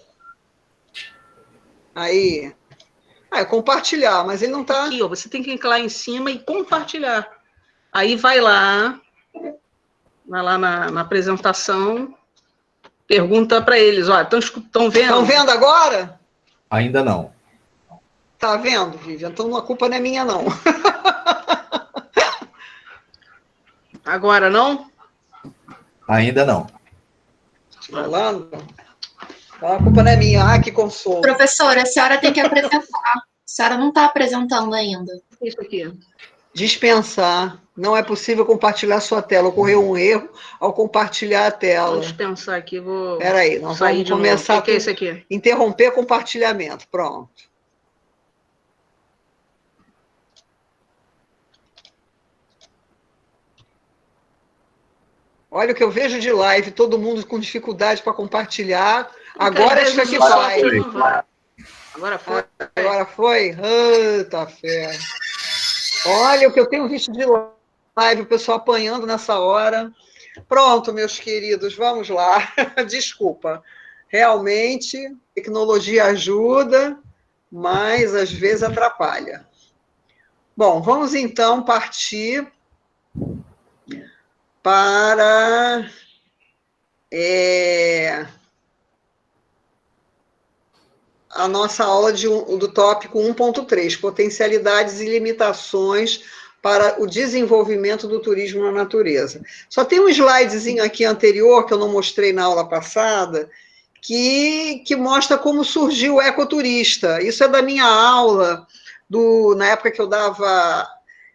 Aí. Compartilhar, mas ele não está... Aqui, ó, você tem que clicar lá em cima e compartilhar. Aí vai lá na apresentação, pergunta para eles, ó, estão vendo? Estão vendo agora? Ainda não. Tá vendo, Vivian? Então a culpa não é minha, não. Agora não? Ainda não. Falando? Então a culpa não é minha. Ah, que consolo. Professora, a senhora tem que apresentar. A senhora não está apresentando ainda. Isso aqui. Dispensar. Não é possível compartilhar sua tela. Ocorreu um erro ao compartilhar a tela. Vou dispensar aqui, vou... Peraí, nós vamos começar... O que é isso aqui? Interromper compartilhamento. Pronto. Olha o que eu vejo de live, todo mundo com dificuldade para compartilhar. Agora acho que vai. Agora foi. Agora foi? Eita fé. Olha o que eu tenho visto de live, o pessoal apanhando nessa hora. Pronto, meus queridos, vamos lá. Desculpa. Realmente, tecnologia ajuda, mas às vezes atrapalha. Bom, vamos então partir para a nossa aula do tópico 1.3, potencialidades e limitações para o desenvolvimento do turismo na natureza. Só tem um slidezinho aqui anterior, que eu não mostrei na aula passada, que mostra como surgiu o ecoturista. Isso é da minha aula, na época que eu dava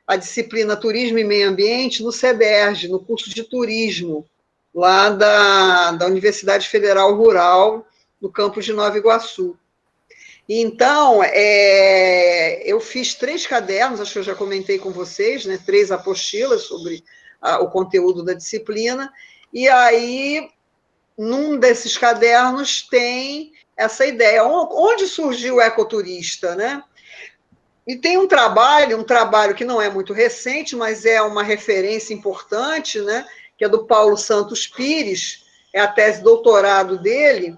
a disciplina Turismo e Meio Ambiente, no CEDERJ, no curso de turismo, lá da Universidade Federal Rural, no campus de Nova Iguaçu. Então, eu fiz 3 cadernos, acho que eu já comentei com vocês, né, 3 apostilas sobre o conteúdo da disciplina, e aí, num desses cadernos, tem essa ideia. Onde surgiu o ecoturista, né? E tem um trabalho que não é muito recente, mas é uma referência importante, né, que é do Paulo Santos Pires, é a tese de doutorado dele,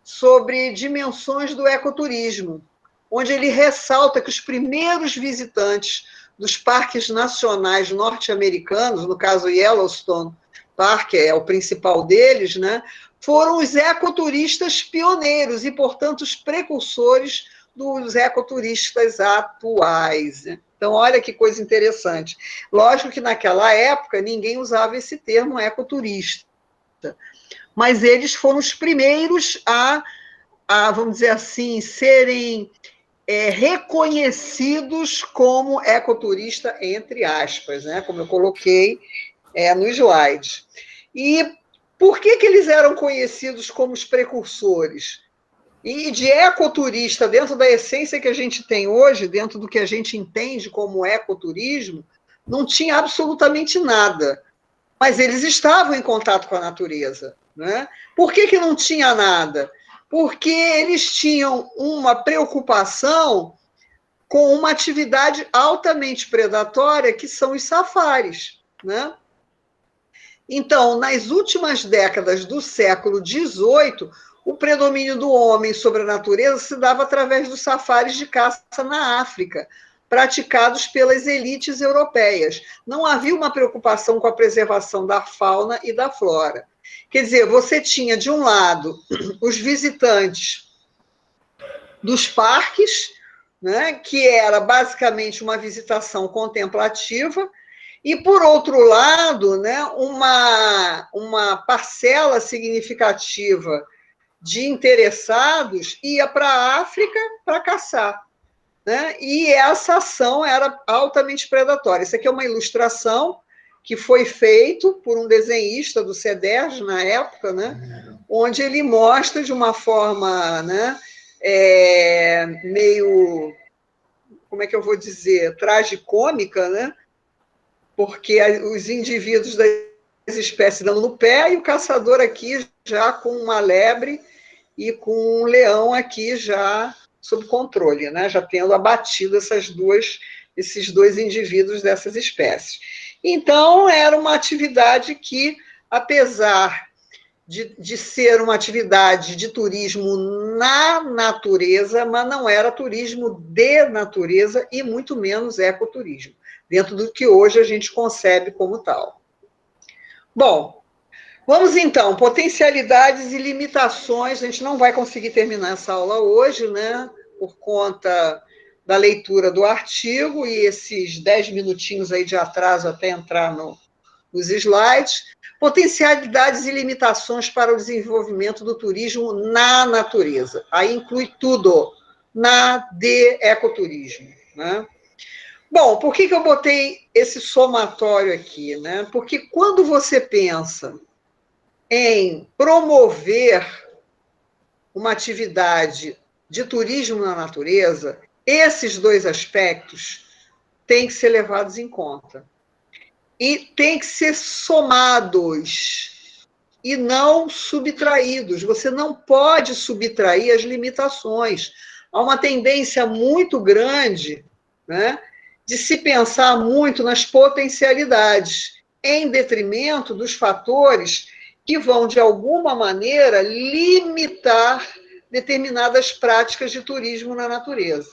sobre dimensões do ecoturismo, onde ele ressalta que os primeiros visitantes dos parques nacionais norte-americanos, no caso Yellowstone Park, é o principal deles, né, foram os ecoturistas pioneiros e, portanto, os precursores dos ecoturistas atuais. Então, olha que coisa interessante. Lógico que naquela época ninguém usava esse termo ecoturista, mas eles foram os primeiros a vamos dizer assim, serem reconhecidos como ecoturista, entre aspas, né? Como eu coloquei no slide. E por que eles eram conhecidos como os precursores? E de ecoturista, dentro da essência que a gente tem hoje, dentro do que a gente entende como ecoturismo, não tinha absolutamente nada. Mas eles estavam em contato com a natureza, né? Por que não tinha nada? Porque eles tinham uma preocupação com uma atividade altamente predatória, que são os safaris, né? Então, nas últimas décadas do século XVIII, o predomínio do homem sobre a natureza se dava através dos safaris de caça na África, praticados pelas elites europeias. Não havia uma preocupação com a preservação da fauna e da flora. Quer dizer, você tinha, de um lado, os visitantes dos parques, né, que era basicamente uma visitação contemplativa, e, por outro lado, né, uma parcela significativa de interessados ia para a África para caçar, né? E essa ação era altamente predatória. Isso aqui é uma ilustração que foi feito por um desenhista do CEDERJ na época, né, onde ele mostra de uma forma, né, meio, como é que eu vou dizer, tragicômica, né, porque os indivíduos das espécies dando no pé e o caçador aqui já com uma lebre e com um leão aqui já sob controle, né, já tendo abatido esses dois indivíduos dessas espécies. Então, era uma atividade que, apesar de ser uma atividade de turismo na natureza, mas não era turismo de natureza e muito menos ecoturismo, dentro do que hoje a gente concebe como tal. Bom, vamos então, potencialidades e limitações. A gente não vai conseguir terminar essa aula hoje, né, por conta da leitura do artigo e esses 10 minutinhos aí de atraso até entrar nos slides. Potencialidades e limitações para o desenvolvimento do turismo na natureza. Aí inclui tudo, de ecoturismo, né? Bom, por que eu botei esse somatório aqui, né? Porque quando você pensa em promover uma atividade de turismo na natureza, esses dois aspectos têm que ser levados em conta. E têm que ser somados e não subtraídos. Você não pode subtrair as limitações. Há uma tendência muito grande, né, de se pensar muito nas potencialidades em detrimento dos fatores que vão, de alguma maneira, limitar determinadas práticas de turismo na natureza.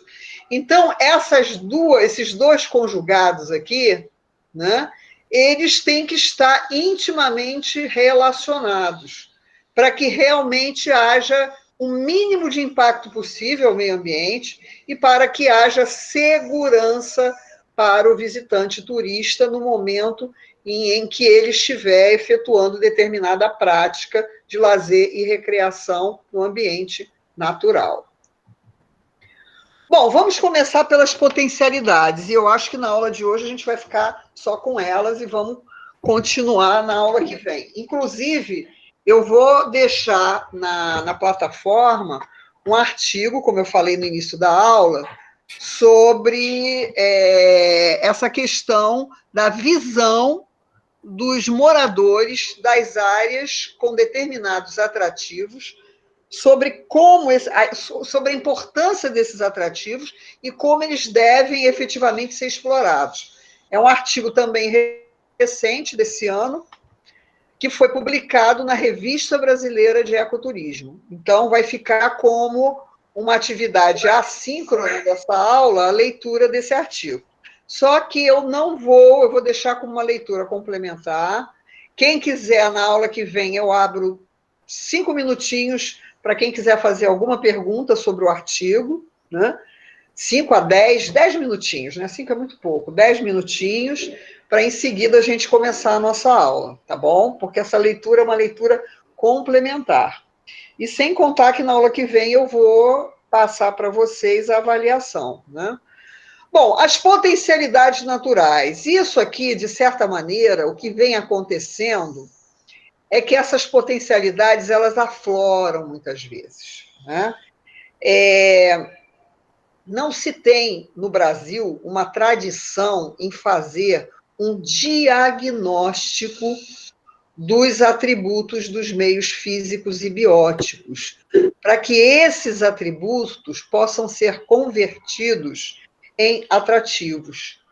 Então, esses dois conjugados aqui, né, eles têm que estar intimamente relacionados, para que realmente haja o mínimo de impacto possível ao meio ambiente e para que haja segurança para o visitante turista no momento em que ele estiver efetuando determinada prática de lazer e recreação no ambiente natural. Bom, vamos começar pelas potencialidades, e eu acho que na aula de hoje a gente vai ficar só com elas e vamos continuar na aula que vem. Inclusive, eu vou deixar na plataforma um artigo, como eu falei no início da aula, sobre essa questão da visão dos moradores das áreas com determinados atrativos, sobre a importância desses atrativos e como eles devem efetivamente ser explorados. É um artigo também recente desse ano, que foi publicado na Revista Brasileira de Ecoturismo. Então, vai ficar como uma atividade assíncrona dessa aula a leitura desse artigo. Só que eu vou deixar como uma leitura complementar. Quem quiser, na aula que vem, eu abro 5 minutinhos para quem quiser fazer alguma pergunta sobre o artigo, né? 5 a 10 minutinhos, né? 5 é muito pouco, 10 minutinhos, para em seguida a gente começar a nossa aula, tá bom? Porque essa leitura é uma leitura complementar. E sem contar que na aula que vem eu vou passar para vocês a avaliação, né? Bom, as potencialidades naturais. Isso aqui, de certa maneira, o que vem acontecendo é que essas potencialidades, elas afloram muitas vezes, né? Não se tem, no Brasil, uma tradição em fazer um diagnóstico dos atributos dos meios físicos e bióticos, para que esses atributos possam ser convertidos em atrativos.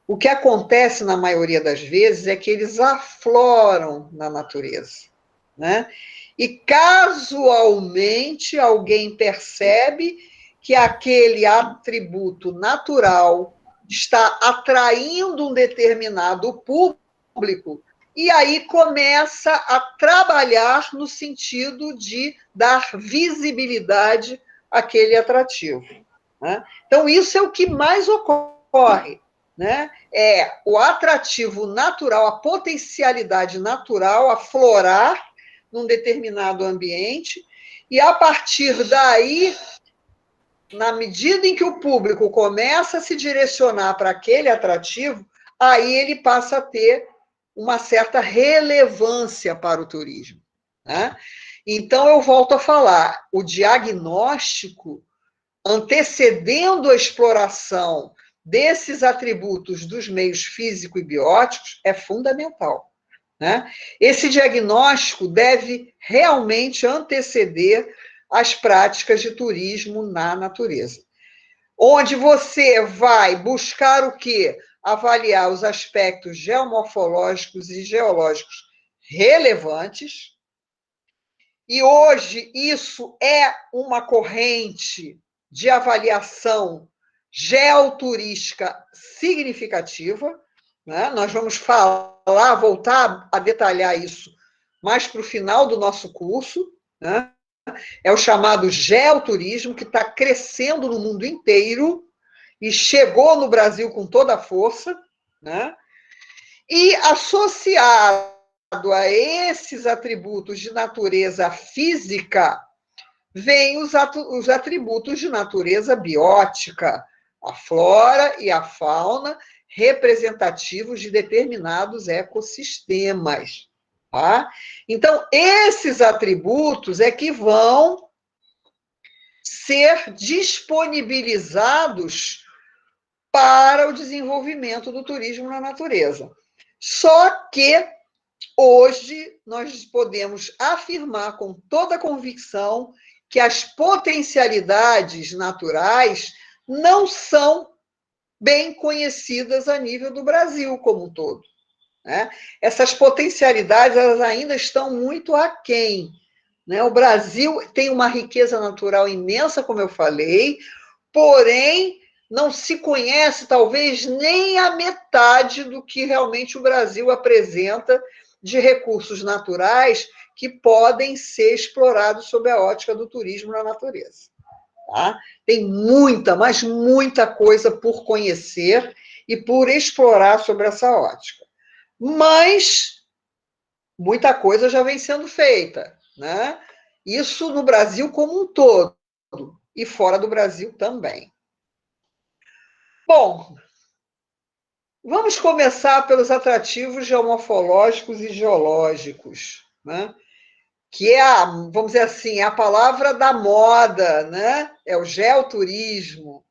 O que acontece, na maioria das vezes, é que eles afloram na natureza, né? E, casualmente, alguém percebe que aquele atributo natural está atraindo um determinado público, e aí começa a trabalhar no sentido de dar visibilidade àquele atrativo, né? Então, isso é o que mais ocorre, né? É o atrativo natural, a potencialidade natural aflorar num determinado ambiente, e a partir daí, na medida em que o público começa a se direcionar para aquele atrativo, aí ele passa a ter uma certa relevância para o turismo, né? Então, eu volto a falar, o diagnóstico, antecedendo a exploração desses atributos dos meios físico e bióticos, é fundamental, né? Esse diagnóstico deve realmente anteceder as práticas de turismo na natureza, onde você vai buscar o quê? Avaliar os aspectos geomorfológicos e geológicos relevantes, e hoje isso é uma corrente de avaliação geoturística significativa, né? Nós vamos voltar a detalhar isso mais para o final do nosso curso, né? É o chamado geoturismo, que está crescendo no mundo inteiro e chegou no Brasil com toda a força, né? E associado a esses atributos de natureza física, vêm os atributos de natureza biótica, a flora e a fauna, representativos de determinados ecossistemas, tá? Então, esses atributos é que vão ser disponibilizados para o desenvolvimento do turismo na natureza. Só que hoje nós podemos afirmar com toda convicção que as potencialidades naturais não são bem conhecidas a nível do Brasil como um todo, né? Essas potencialidades elas ainda estão muito aquém, né? O Brasil tem uma riqueza natural imensa, como eu falei, porém não se conhece talvez nem a metade do que realmente o Brasil apresenta de recursos naturais que podem ser explorados sob a ótica do turismo na natureza. Tá? Tem muita, mas muita coisa por conhecer e por explorar sobre essa ótica. Mas muita coisa já vem sendo feita, né? Isso no Brasil como um todo, e fora do Brasil também. Bom, vamos começar pelos atrativos geomorfológicos e geológicos, né? Que é vamos dizer assim, a palavra da moda, né? É o geoturismo.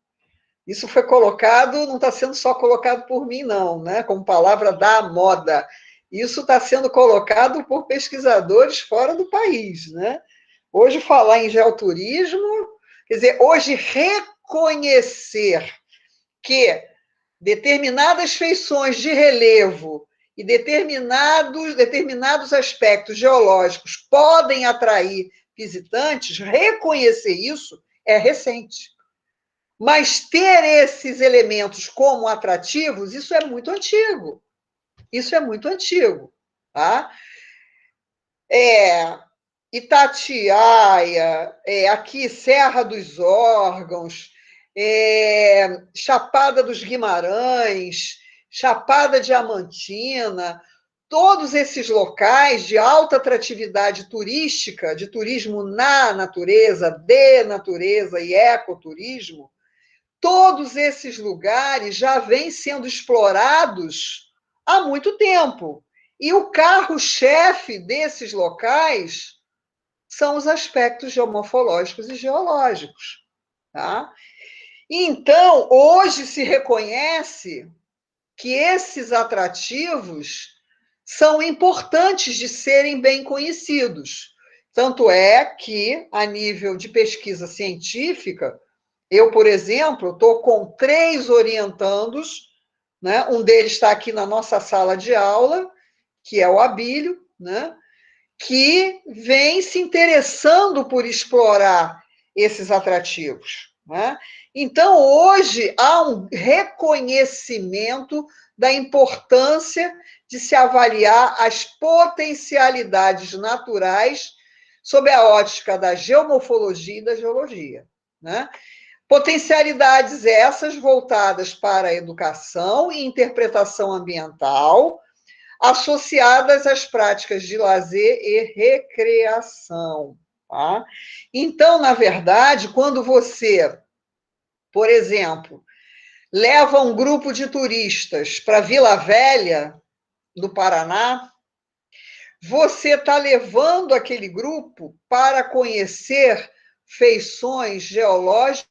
Isso foi colocado, não está sendo só colocado por mim, não, né? Como palavra da moda. Isso está sendo colocado por pesquisadores fora do país, né? Hoje, falar em geoturismo, quer dizer, hoje reconhecer que determinadas feições de relevo e determinados aspectos geológicos podem atrair visitantes, reconhecer isso é recente. Mas ter esses elementos como atrativos, isso é muito antigo. Isso é muito antigo. Tá? Itatiaia, aqui Serra dos Órgãos, Chapada dos Guimarães, Chapada Diamantina, todos esses locais de alta atratividade turística, de turismo na natureza, de natureza e ecoturismo, todos esses lugares já vêm sendo explorados há muito tempo. E o carro-chefe desses locais são os aspectos geomorfológicos e geológicos. Tá? Então, hoje se reconhece que esses atrativos são importantes de serem bem conhecidos. Tanto é que, a nível de pesquisa científica, eu, por exemplo, estou com 3 orientandos, né? Um deles está aqui na nossa sala de aula, que é o Abílio, né? Que vem se interessando por explorar esses atrativos. Né? Então, hoje, há um reconhecimento da importância de se avaliar as potencialidades naturais sob a ótica da geomorfologia e da geologia. Né? Potencialidades essas voltadas para a educação e interpretação ambiental, associadas às práticas de lazer e recreação. Tá? Então, na verdade, quando você, por exemplo, leva um grupo de turistas para Vila Velha, no Paraná, você está levando aquele grupo para conhecer feições geológicas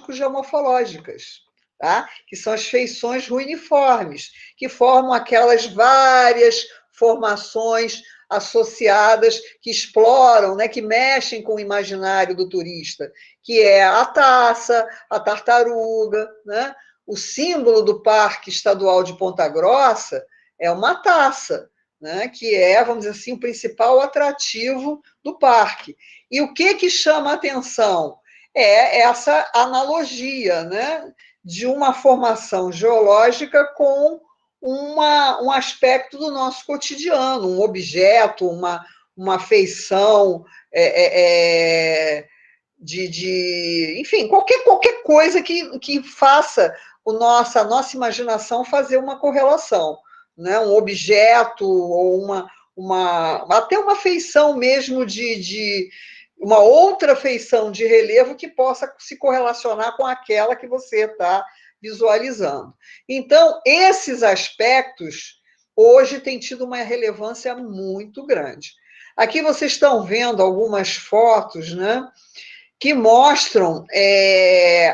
geomorfológicas, tá? Que são as feições ruiniformes, que formam aquelas várias formações associadas que exploram, né, que mexem com o imaginário do turista, que é a taça, a tartaruga, né? O símbolo do Parque Estadual de Ponta Grossa é uma taça, né, que é, vamos dizer assim, o principal atrativo do parque. E o que chama a atenção? É essa analogia, né, de uma formação geológica com um aspecto do nosso cotidiano, um objeto, uma feição, enfim, qualquer coisa que faça a nossa imaginação fazer uma correlação, né? Um objeto ou até uma feição mesmo de uma outra feição de relevo que possa se correlacionar com aquela que você está visualizando. Então, esses aspectos hoje têm tido uma relevância muito grande. Aqui vocês estão vendo algumas fotos, né, que mostram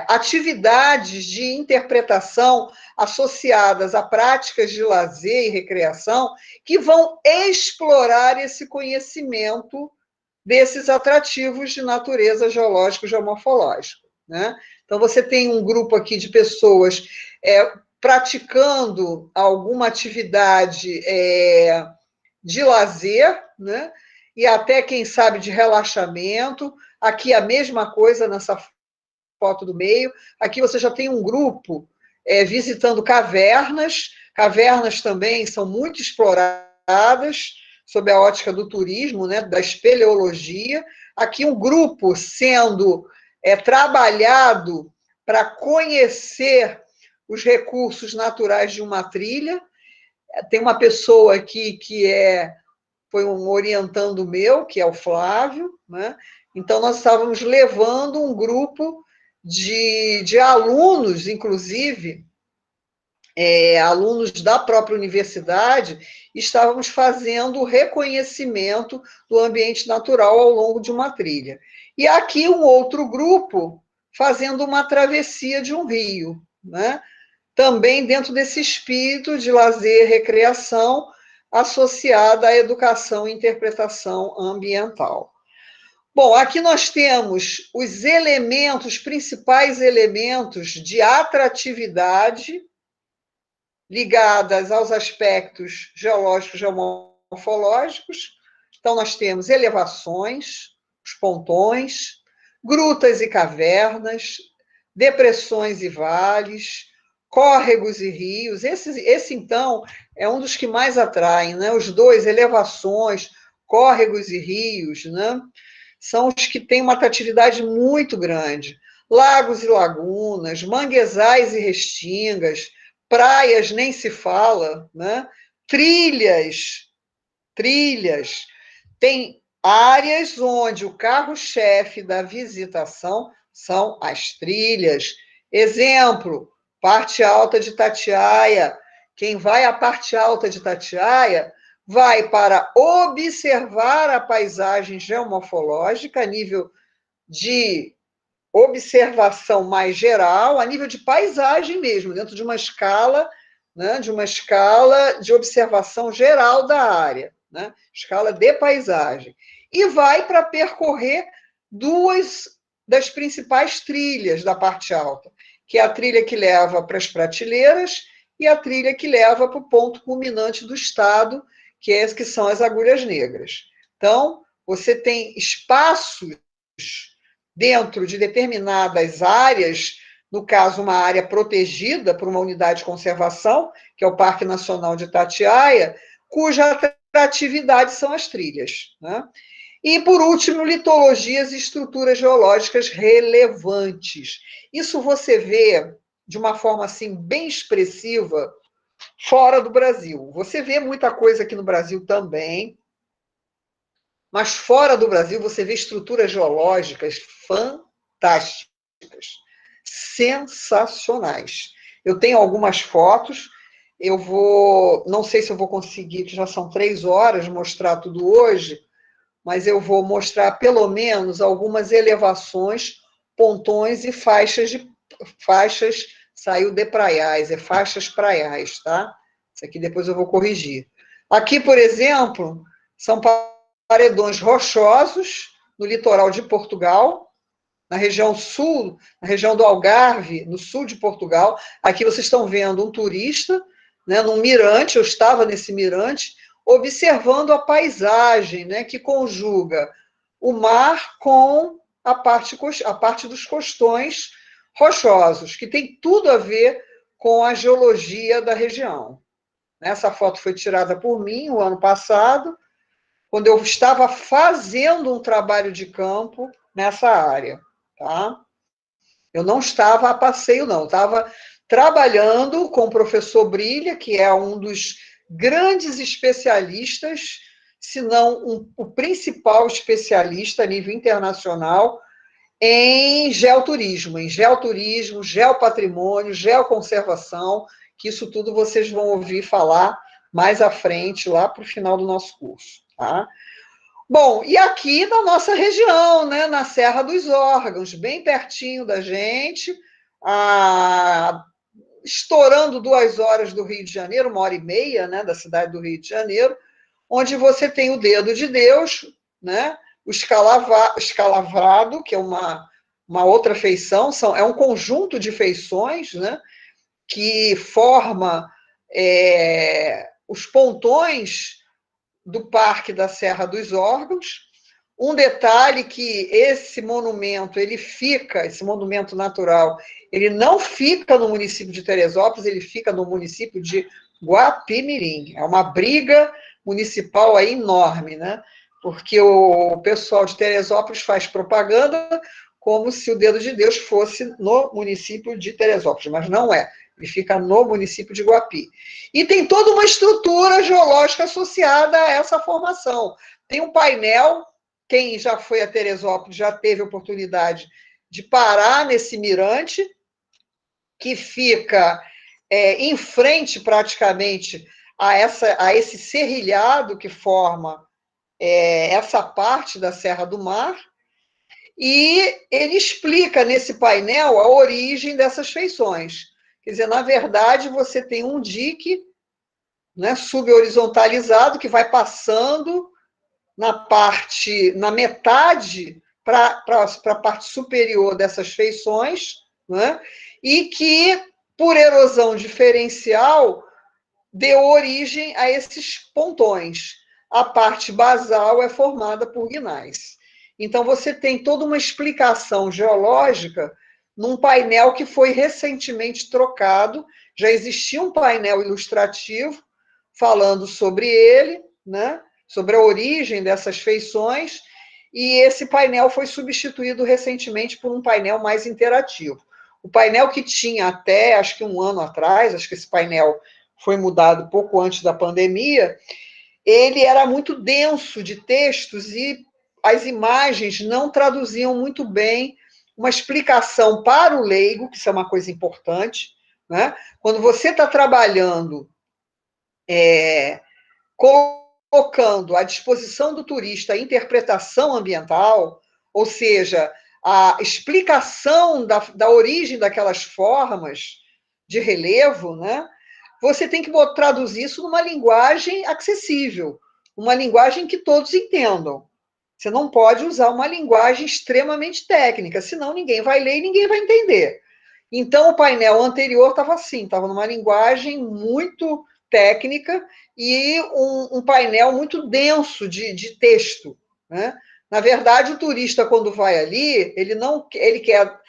atividades de interpretação associadas a práticas de lazer e recreação que vão explorar esse conhecimento desses atrativos de natureza geológico e geomorfológico. Né? Então, você tem um grupo aqui de pessoas praticando alguma atividade de lazer, né? E até, quem sabe, de relaxamento. Aqui a mesma coisa nessa foto do meio. Aqui você já tem um grupo visitando cavernas. Cavernas também são muito exploradas sob a ótica do turismo, né, da espeleologia. Aqui um grupo sendo trabalhado para conhecer os recursos naturais de uma trilha. Tem uma pessoa aqui que foi um orientando meu, que é o Flávio, né? Então, nós estávamos levando um grupo de alunos, inclusive, alunos da própria universidade, estávamos fazendo o reconhecimento do ambiente natural ao longo de uma trilha. E aqui um outro grupo fazendo uma travessia de um rio, né? Também dentro desse espírito de lazer e recreação associada à educação e interpretação ambiental. Bom, aqui nós temos os principais elementos de atratividade ligadas aos aspectos geológicos, geomorfológicos. Então, nós temos elevações, os pontões, grutas e cavernas, depressões e vales, córregos e rios. Esse, então, é um dos que mais atraem, né? Os dois, elevações, córregos e rios, né? São os que têm uma atratividade muito grande. Lagos e lagunas, manguezais e restingas, praias nem se fala, né? Trilhas. Tem áreas onde o carro-chefe da visitação são as trilhas. Exemplo, parte alta de Itatiaia. Quem vai à parte alta de Itatiaia vai para observar a paisagem geomorfológica a nível de observação mais geral, a nível de paisagem mesmo, dentro de uma escala, né, de observação geral da área, né, escala de paisagem. E vai para percorrer duas das principais trilhas da parte alta, que é a trilha que leva para as prateleiras e a trilha que leva para o ponto culminante do estado, que são as Agulhas Negras. Então, você tem espaços dentro de determinadas áreas, no caso, uma área protegida por uma unidade de conservação, que é o Parque Nacional de Itatiaia, cuja atratividade são as trilhas, né? E, por último, litologias e estruturas geológicas relevantes. Isso você vê de uma forma assim bem expressiva fora do Brasil. Você vê muita coisa aqui no Brasil também, mas fora do Brasil você vê estruturas geológicas fantásticas, sensacionais. Eu tenho algumas fotos, não sei se eu vou conseguir, que já são 3 horas, mostrar tudo hoje, mas eu vou mostrar pelo menos algumas elevações, pontões e faixas, saiu de praiais, faixas praiais, tá? Isso aqui depois eu vou corrigir. Aqui, por exemplo, são paredões rochosos no litoral de Portugal, na região sul, na região do Algarve, no sul de Portugal. Aqui vocês estão vendo um turista, né, num mirante, eu estava nesse mirante, observando a paisagem, né, que conjuga o mar com a parte dos costões rochosos, que tem tudo a ver com a geologia da região. Essa foto foi tirada por mim o ano passado, quando eu estava fazendo um trabalho de campo nessa área, tá? Eu não estava a passeio, não. Estava trabalhando com o professor Brilha, que é um dos grandes especialistas, se não o principal especialista a nível internacional em geoturismo, geopatrimônio, geoconservação, que isso tudo vocês vão ouvir falar mais à frente, lá para o final do nosso curso, tá? Bom, e aqui na nossa região, né, na Serra dos Órgãos, bem pertinho da gente, estourando 2 horas do Rio de Janeiro, 1h30, né, da cidade do Rio de Janeiro, onde você tem o Dedo de Deus, né, o escalavrado, que é uma outra feição, é um conjunto de feições, né, que forma os pontões do Parque da Serra dos Órgãos. Um detalhe que esse monumento, esse monumento natural, ele não fica no município de Teresópolis, ele fica no município de Guapimirim. É uma briga municipal aí enorme, né? Porque o pessoal de Teresópolis faz propaganda como se o dedo de Deus fosse no município de Teresópolis, mas não é. Ele fica no município de Guapi. E tem toda uma estrutura geológica associada a essa formação. Tem um painel, quem já foi a Teresópolis já teve a oportunidade de parar nesse mirante, que fica em frente, praticamente, a esse serrilhado que forma essa parte da Serra do Mar, e ele explica nesse painel a origem dessas feições. Quer dizer, na verdade, você tem um dique, né, subhorizontalizado que vai passando na metade para a parte superior dessas feições, né, e que, por erosão diferencial, deu origem a esses pontões. A parte basal é formada por guinais. Então, você tem toda uma explicação geológica num painel que foi recentemente trocado. Já existia um painel ilustrativo falando sobre ele, né, sobre a origem dessas feições, e esse painel foi substituído recentemente por um painel mais interativo. O painel que tinha até, acho que um ano atrás, acho que esse painel foi mudado pouco antes da pandemia, ele era muito denso de textos e as imagens não traduziam muito bem uma explicação para o leigo, que isso é uma coisa importante, né? Quando você está trabalhando, colocando à disposição do turista a interpretação ambiental, ou seja, a explicação da origem daquelas formas de relevo, né? Você tem que traduzir isso numa linguagem acessível, uma linguagem que todos entendam. Você não pode usar uma linguagem extremamente técnica, senão ninguém vai ler e ninguém vai entender. Então, o painel anterior estava assim, estava numa linguagem muito técnica e um painel muito denso de texto, né? Na verdade, o turista, quando vai ali, ele quer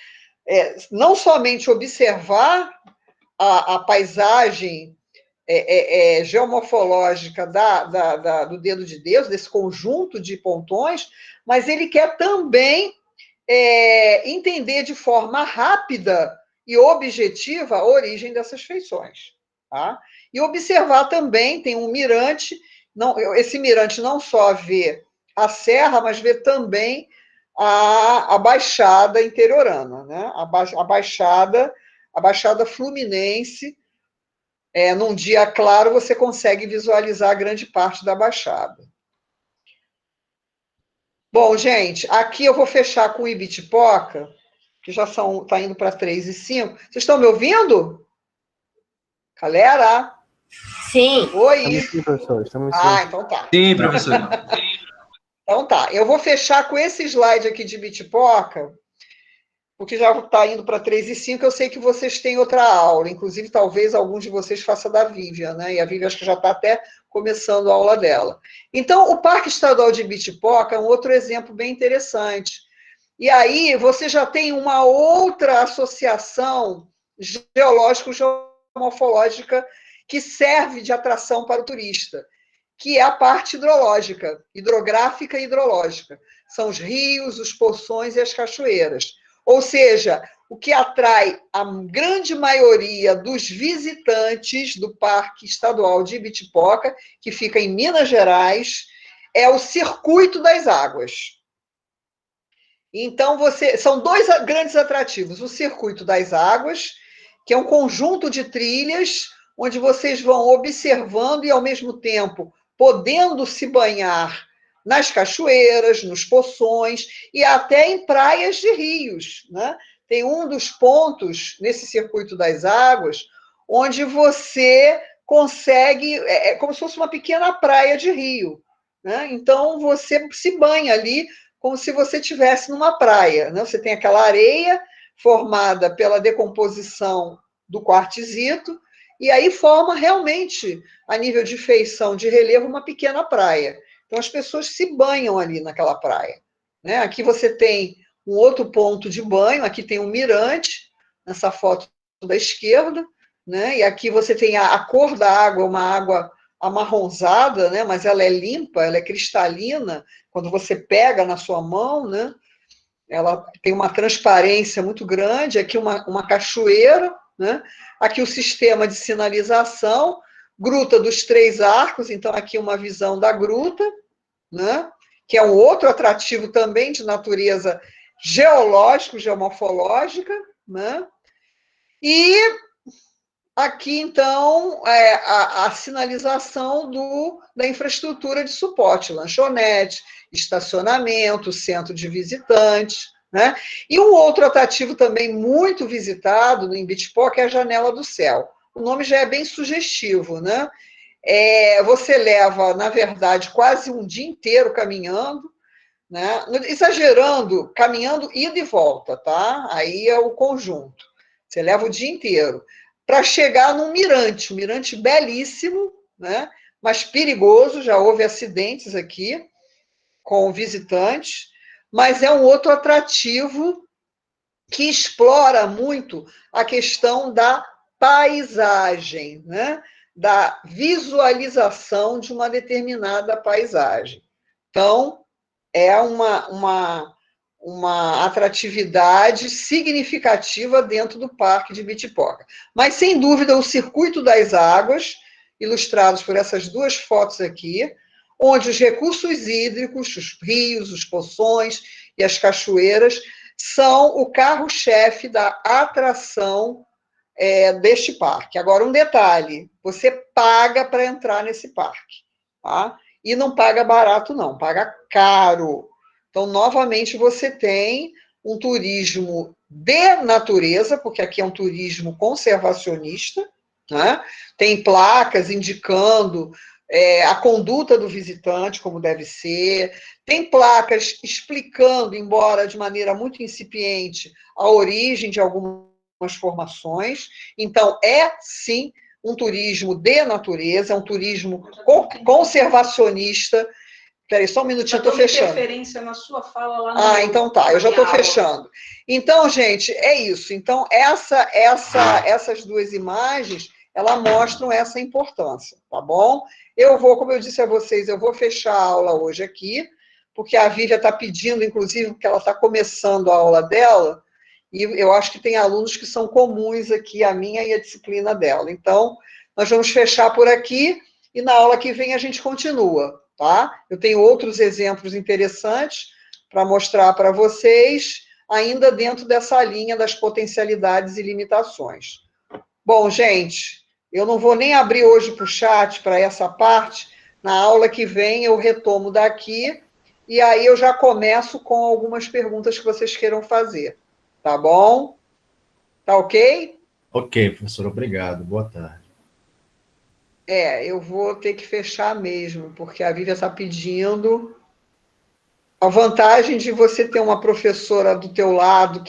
não somente observar a paisagem geomorfológica do dedo de Deus, desse conjunto de pontões, mas ele quer também entender de forma rápida e objetiva a origem dessas feições. Tá? E observar também, tem um mirante, esse mirante não só vê a serra, mas vê também a Baixada interiorana, né? A Baixada Fluminense. Num dia claro, você consegue visualizar grande parte da Baixada. Bom, gente, aqui eu vou fechar com o Ibitipoca, que já está indo para 3:05. Vocês estão me ouvindo? Galera? Sim. Oi. Estamos sim, professor. Estamos sim. Então tá. Sim, professor. Então tá. Eu vou fechar com esse slide aqui de Ibitipoca, porque já está indo para 3:05, eu sei que vocês têm outra aula, inclusive talvez alguns de vocês façam da Vivian, né? E a Vivian acho que já está até começando a aula dela. Então, o Parque Estadual de Ibitipoca é um outro exemplo bem interessante. E aí você já tem uma outra associação geológico-geomorfológica que serve de atração para o turista, que é a parte hidrológica, hidrográfica e hidrológica. São os rios, os poções e as cachoeiras. Ou seja, o que atrai a grande maioria dos visitantes do Parque Estadual de Ibitipoca, que fica em Minas Gerais, é o Circuito das Águas. Então, são dois grandes atrativos. O Circuito das Águas, que é um conjunto de trilhas, onde vocês vão observando e, ao mesmo tempo, podendo se banhar nas cachoeiras, nos poções e até em praias de rios, né? Tem um dos pontos nesse Circuito das Águas onde você consegue, como se fosse uma pequena praia de rio, né? Então, você se banha ali como se você estivesse numa praia, né? Você tem aquela areia formada pela decomposição do quartzito, e aí forma realmente, a nível de feição, de relevo, uma pequena praia. Então, as pessoas se banham ali naquela praia, né? Aqui você tem um outro ponto de banho, aqui tem um mirante, nessa foto da esquerda, né? E aqui você tem a cor da água, uma água amarronzada, né? Mas ela é limpa, ela é cristalina, quando você pega na sua mão, né? Ela tem uma transparência muito grande, aqui uma cachoeira, né? Aqui o sistema de sinalização, Gruta dos Três Arcos, então aqui uma visão da gruta, né? Que é um outro atrativo também de natureza geológico, geomorfológica, né? E aqui, então, a sinalização da infraestrutura de suporte, lanchonete, estacionamento, centro de visitantes, né? E um outro atrativo também muito visitado em Beachport é a Janela do Céu. O nome já é bem sugestivo, né? Você leva, na verdade, quase um dia inteiro caminhando, né? Exagerando, caminhando ida e volta, tá? Aí é o conjunto. Você leva o dia inteiro para chegar num mirante, um mirante belíssimo, né? Mas perigoso, já houve acidentes aqui com visitantes, mas é um outro atrativo que explora muito a questão da paisagem, né? Da visualização de uma determinada paisagem. Então, é uma atratividade significativa dentro do Parque de Beachport. Mas, sem dúvida, o Circuito das Águas, ilustrados por essas duas fotos aqui, onde os recursos hídricos, os rios, os poções e as cachoeiras são o carro-chefe da atração deste parque. Agora, um detalhe, você paga para entrar nesse parque, tá? E não paga barato, não, paga caro. Então, novamente, você tem um turismo de natureza, porque aqui é um turismo conservacionista, né? Tem placas indicando a conduta do visitante, como deve ser, tem placas explicando, embora de maneira muito incipiente, a origem de algumas formações. Então, sim, um turismo de natureza, é um turismo conservacionista. Peraí, só um minutinho, eu estou fechando. Interferência na sua fala lá no então tá, eu já estou fechando. Então, gente, é isso. Então, essas duas imagens, elas mostram essa importância, tá bom? Eu vou, como eu disse a vocês, eu vou fechar a aula hoje aqui, porque a Vívia está pedindo, inclusive, porque ela está começando a aula dela, e eu acho que tem alunos que são comuns aqui, a minha e a disciplina dela. Então, nós vamos fechar por aqui, e na aula que vem a gente continua, tá? Eu tenho outros exemplos interessantes para mostrar para vocês, ainda dentro dessa linha das potencialidades e limitações. Bom, gente, eu não vou nem abrir hoje para o chat, para essa parte. Na aula que vem eu retomo daqui, e aí eu já começo com algumas perguntas que vocês queiram fazer. Tá bom? Tá ok? Ok, professor, obrigado. Boa tarde. Eu vou ter que fechar mesmo, porque a Vívia está pedindo. A vantagem de você ter uma professora do teu lado que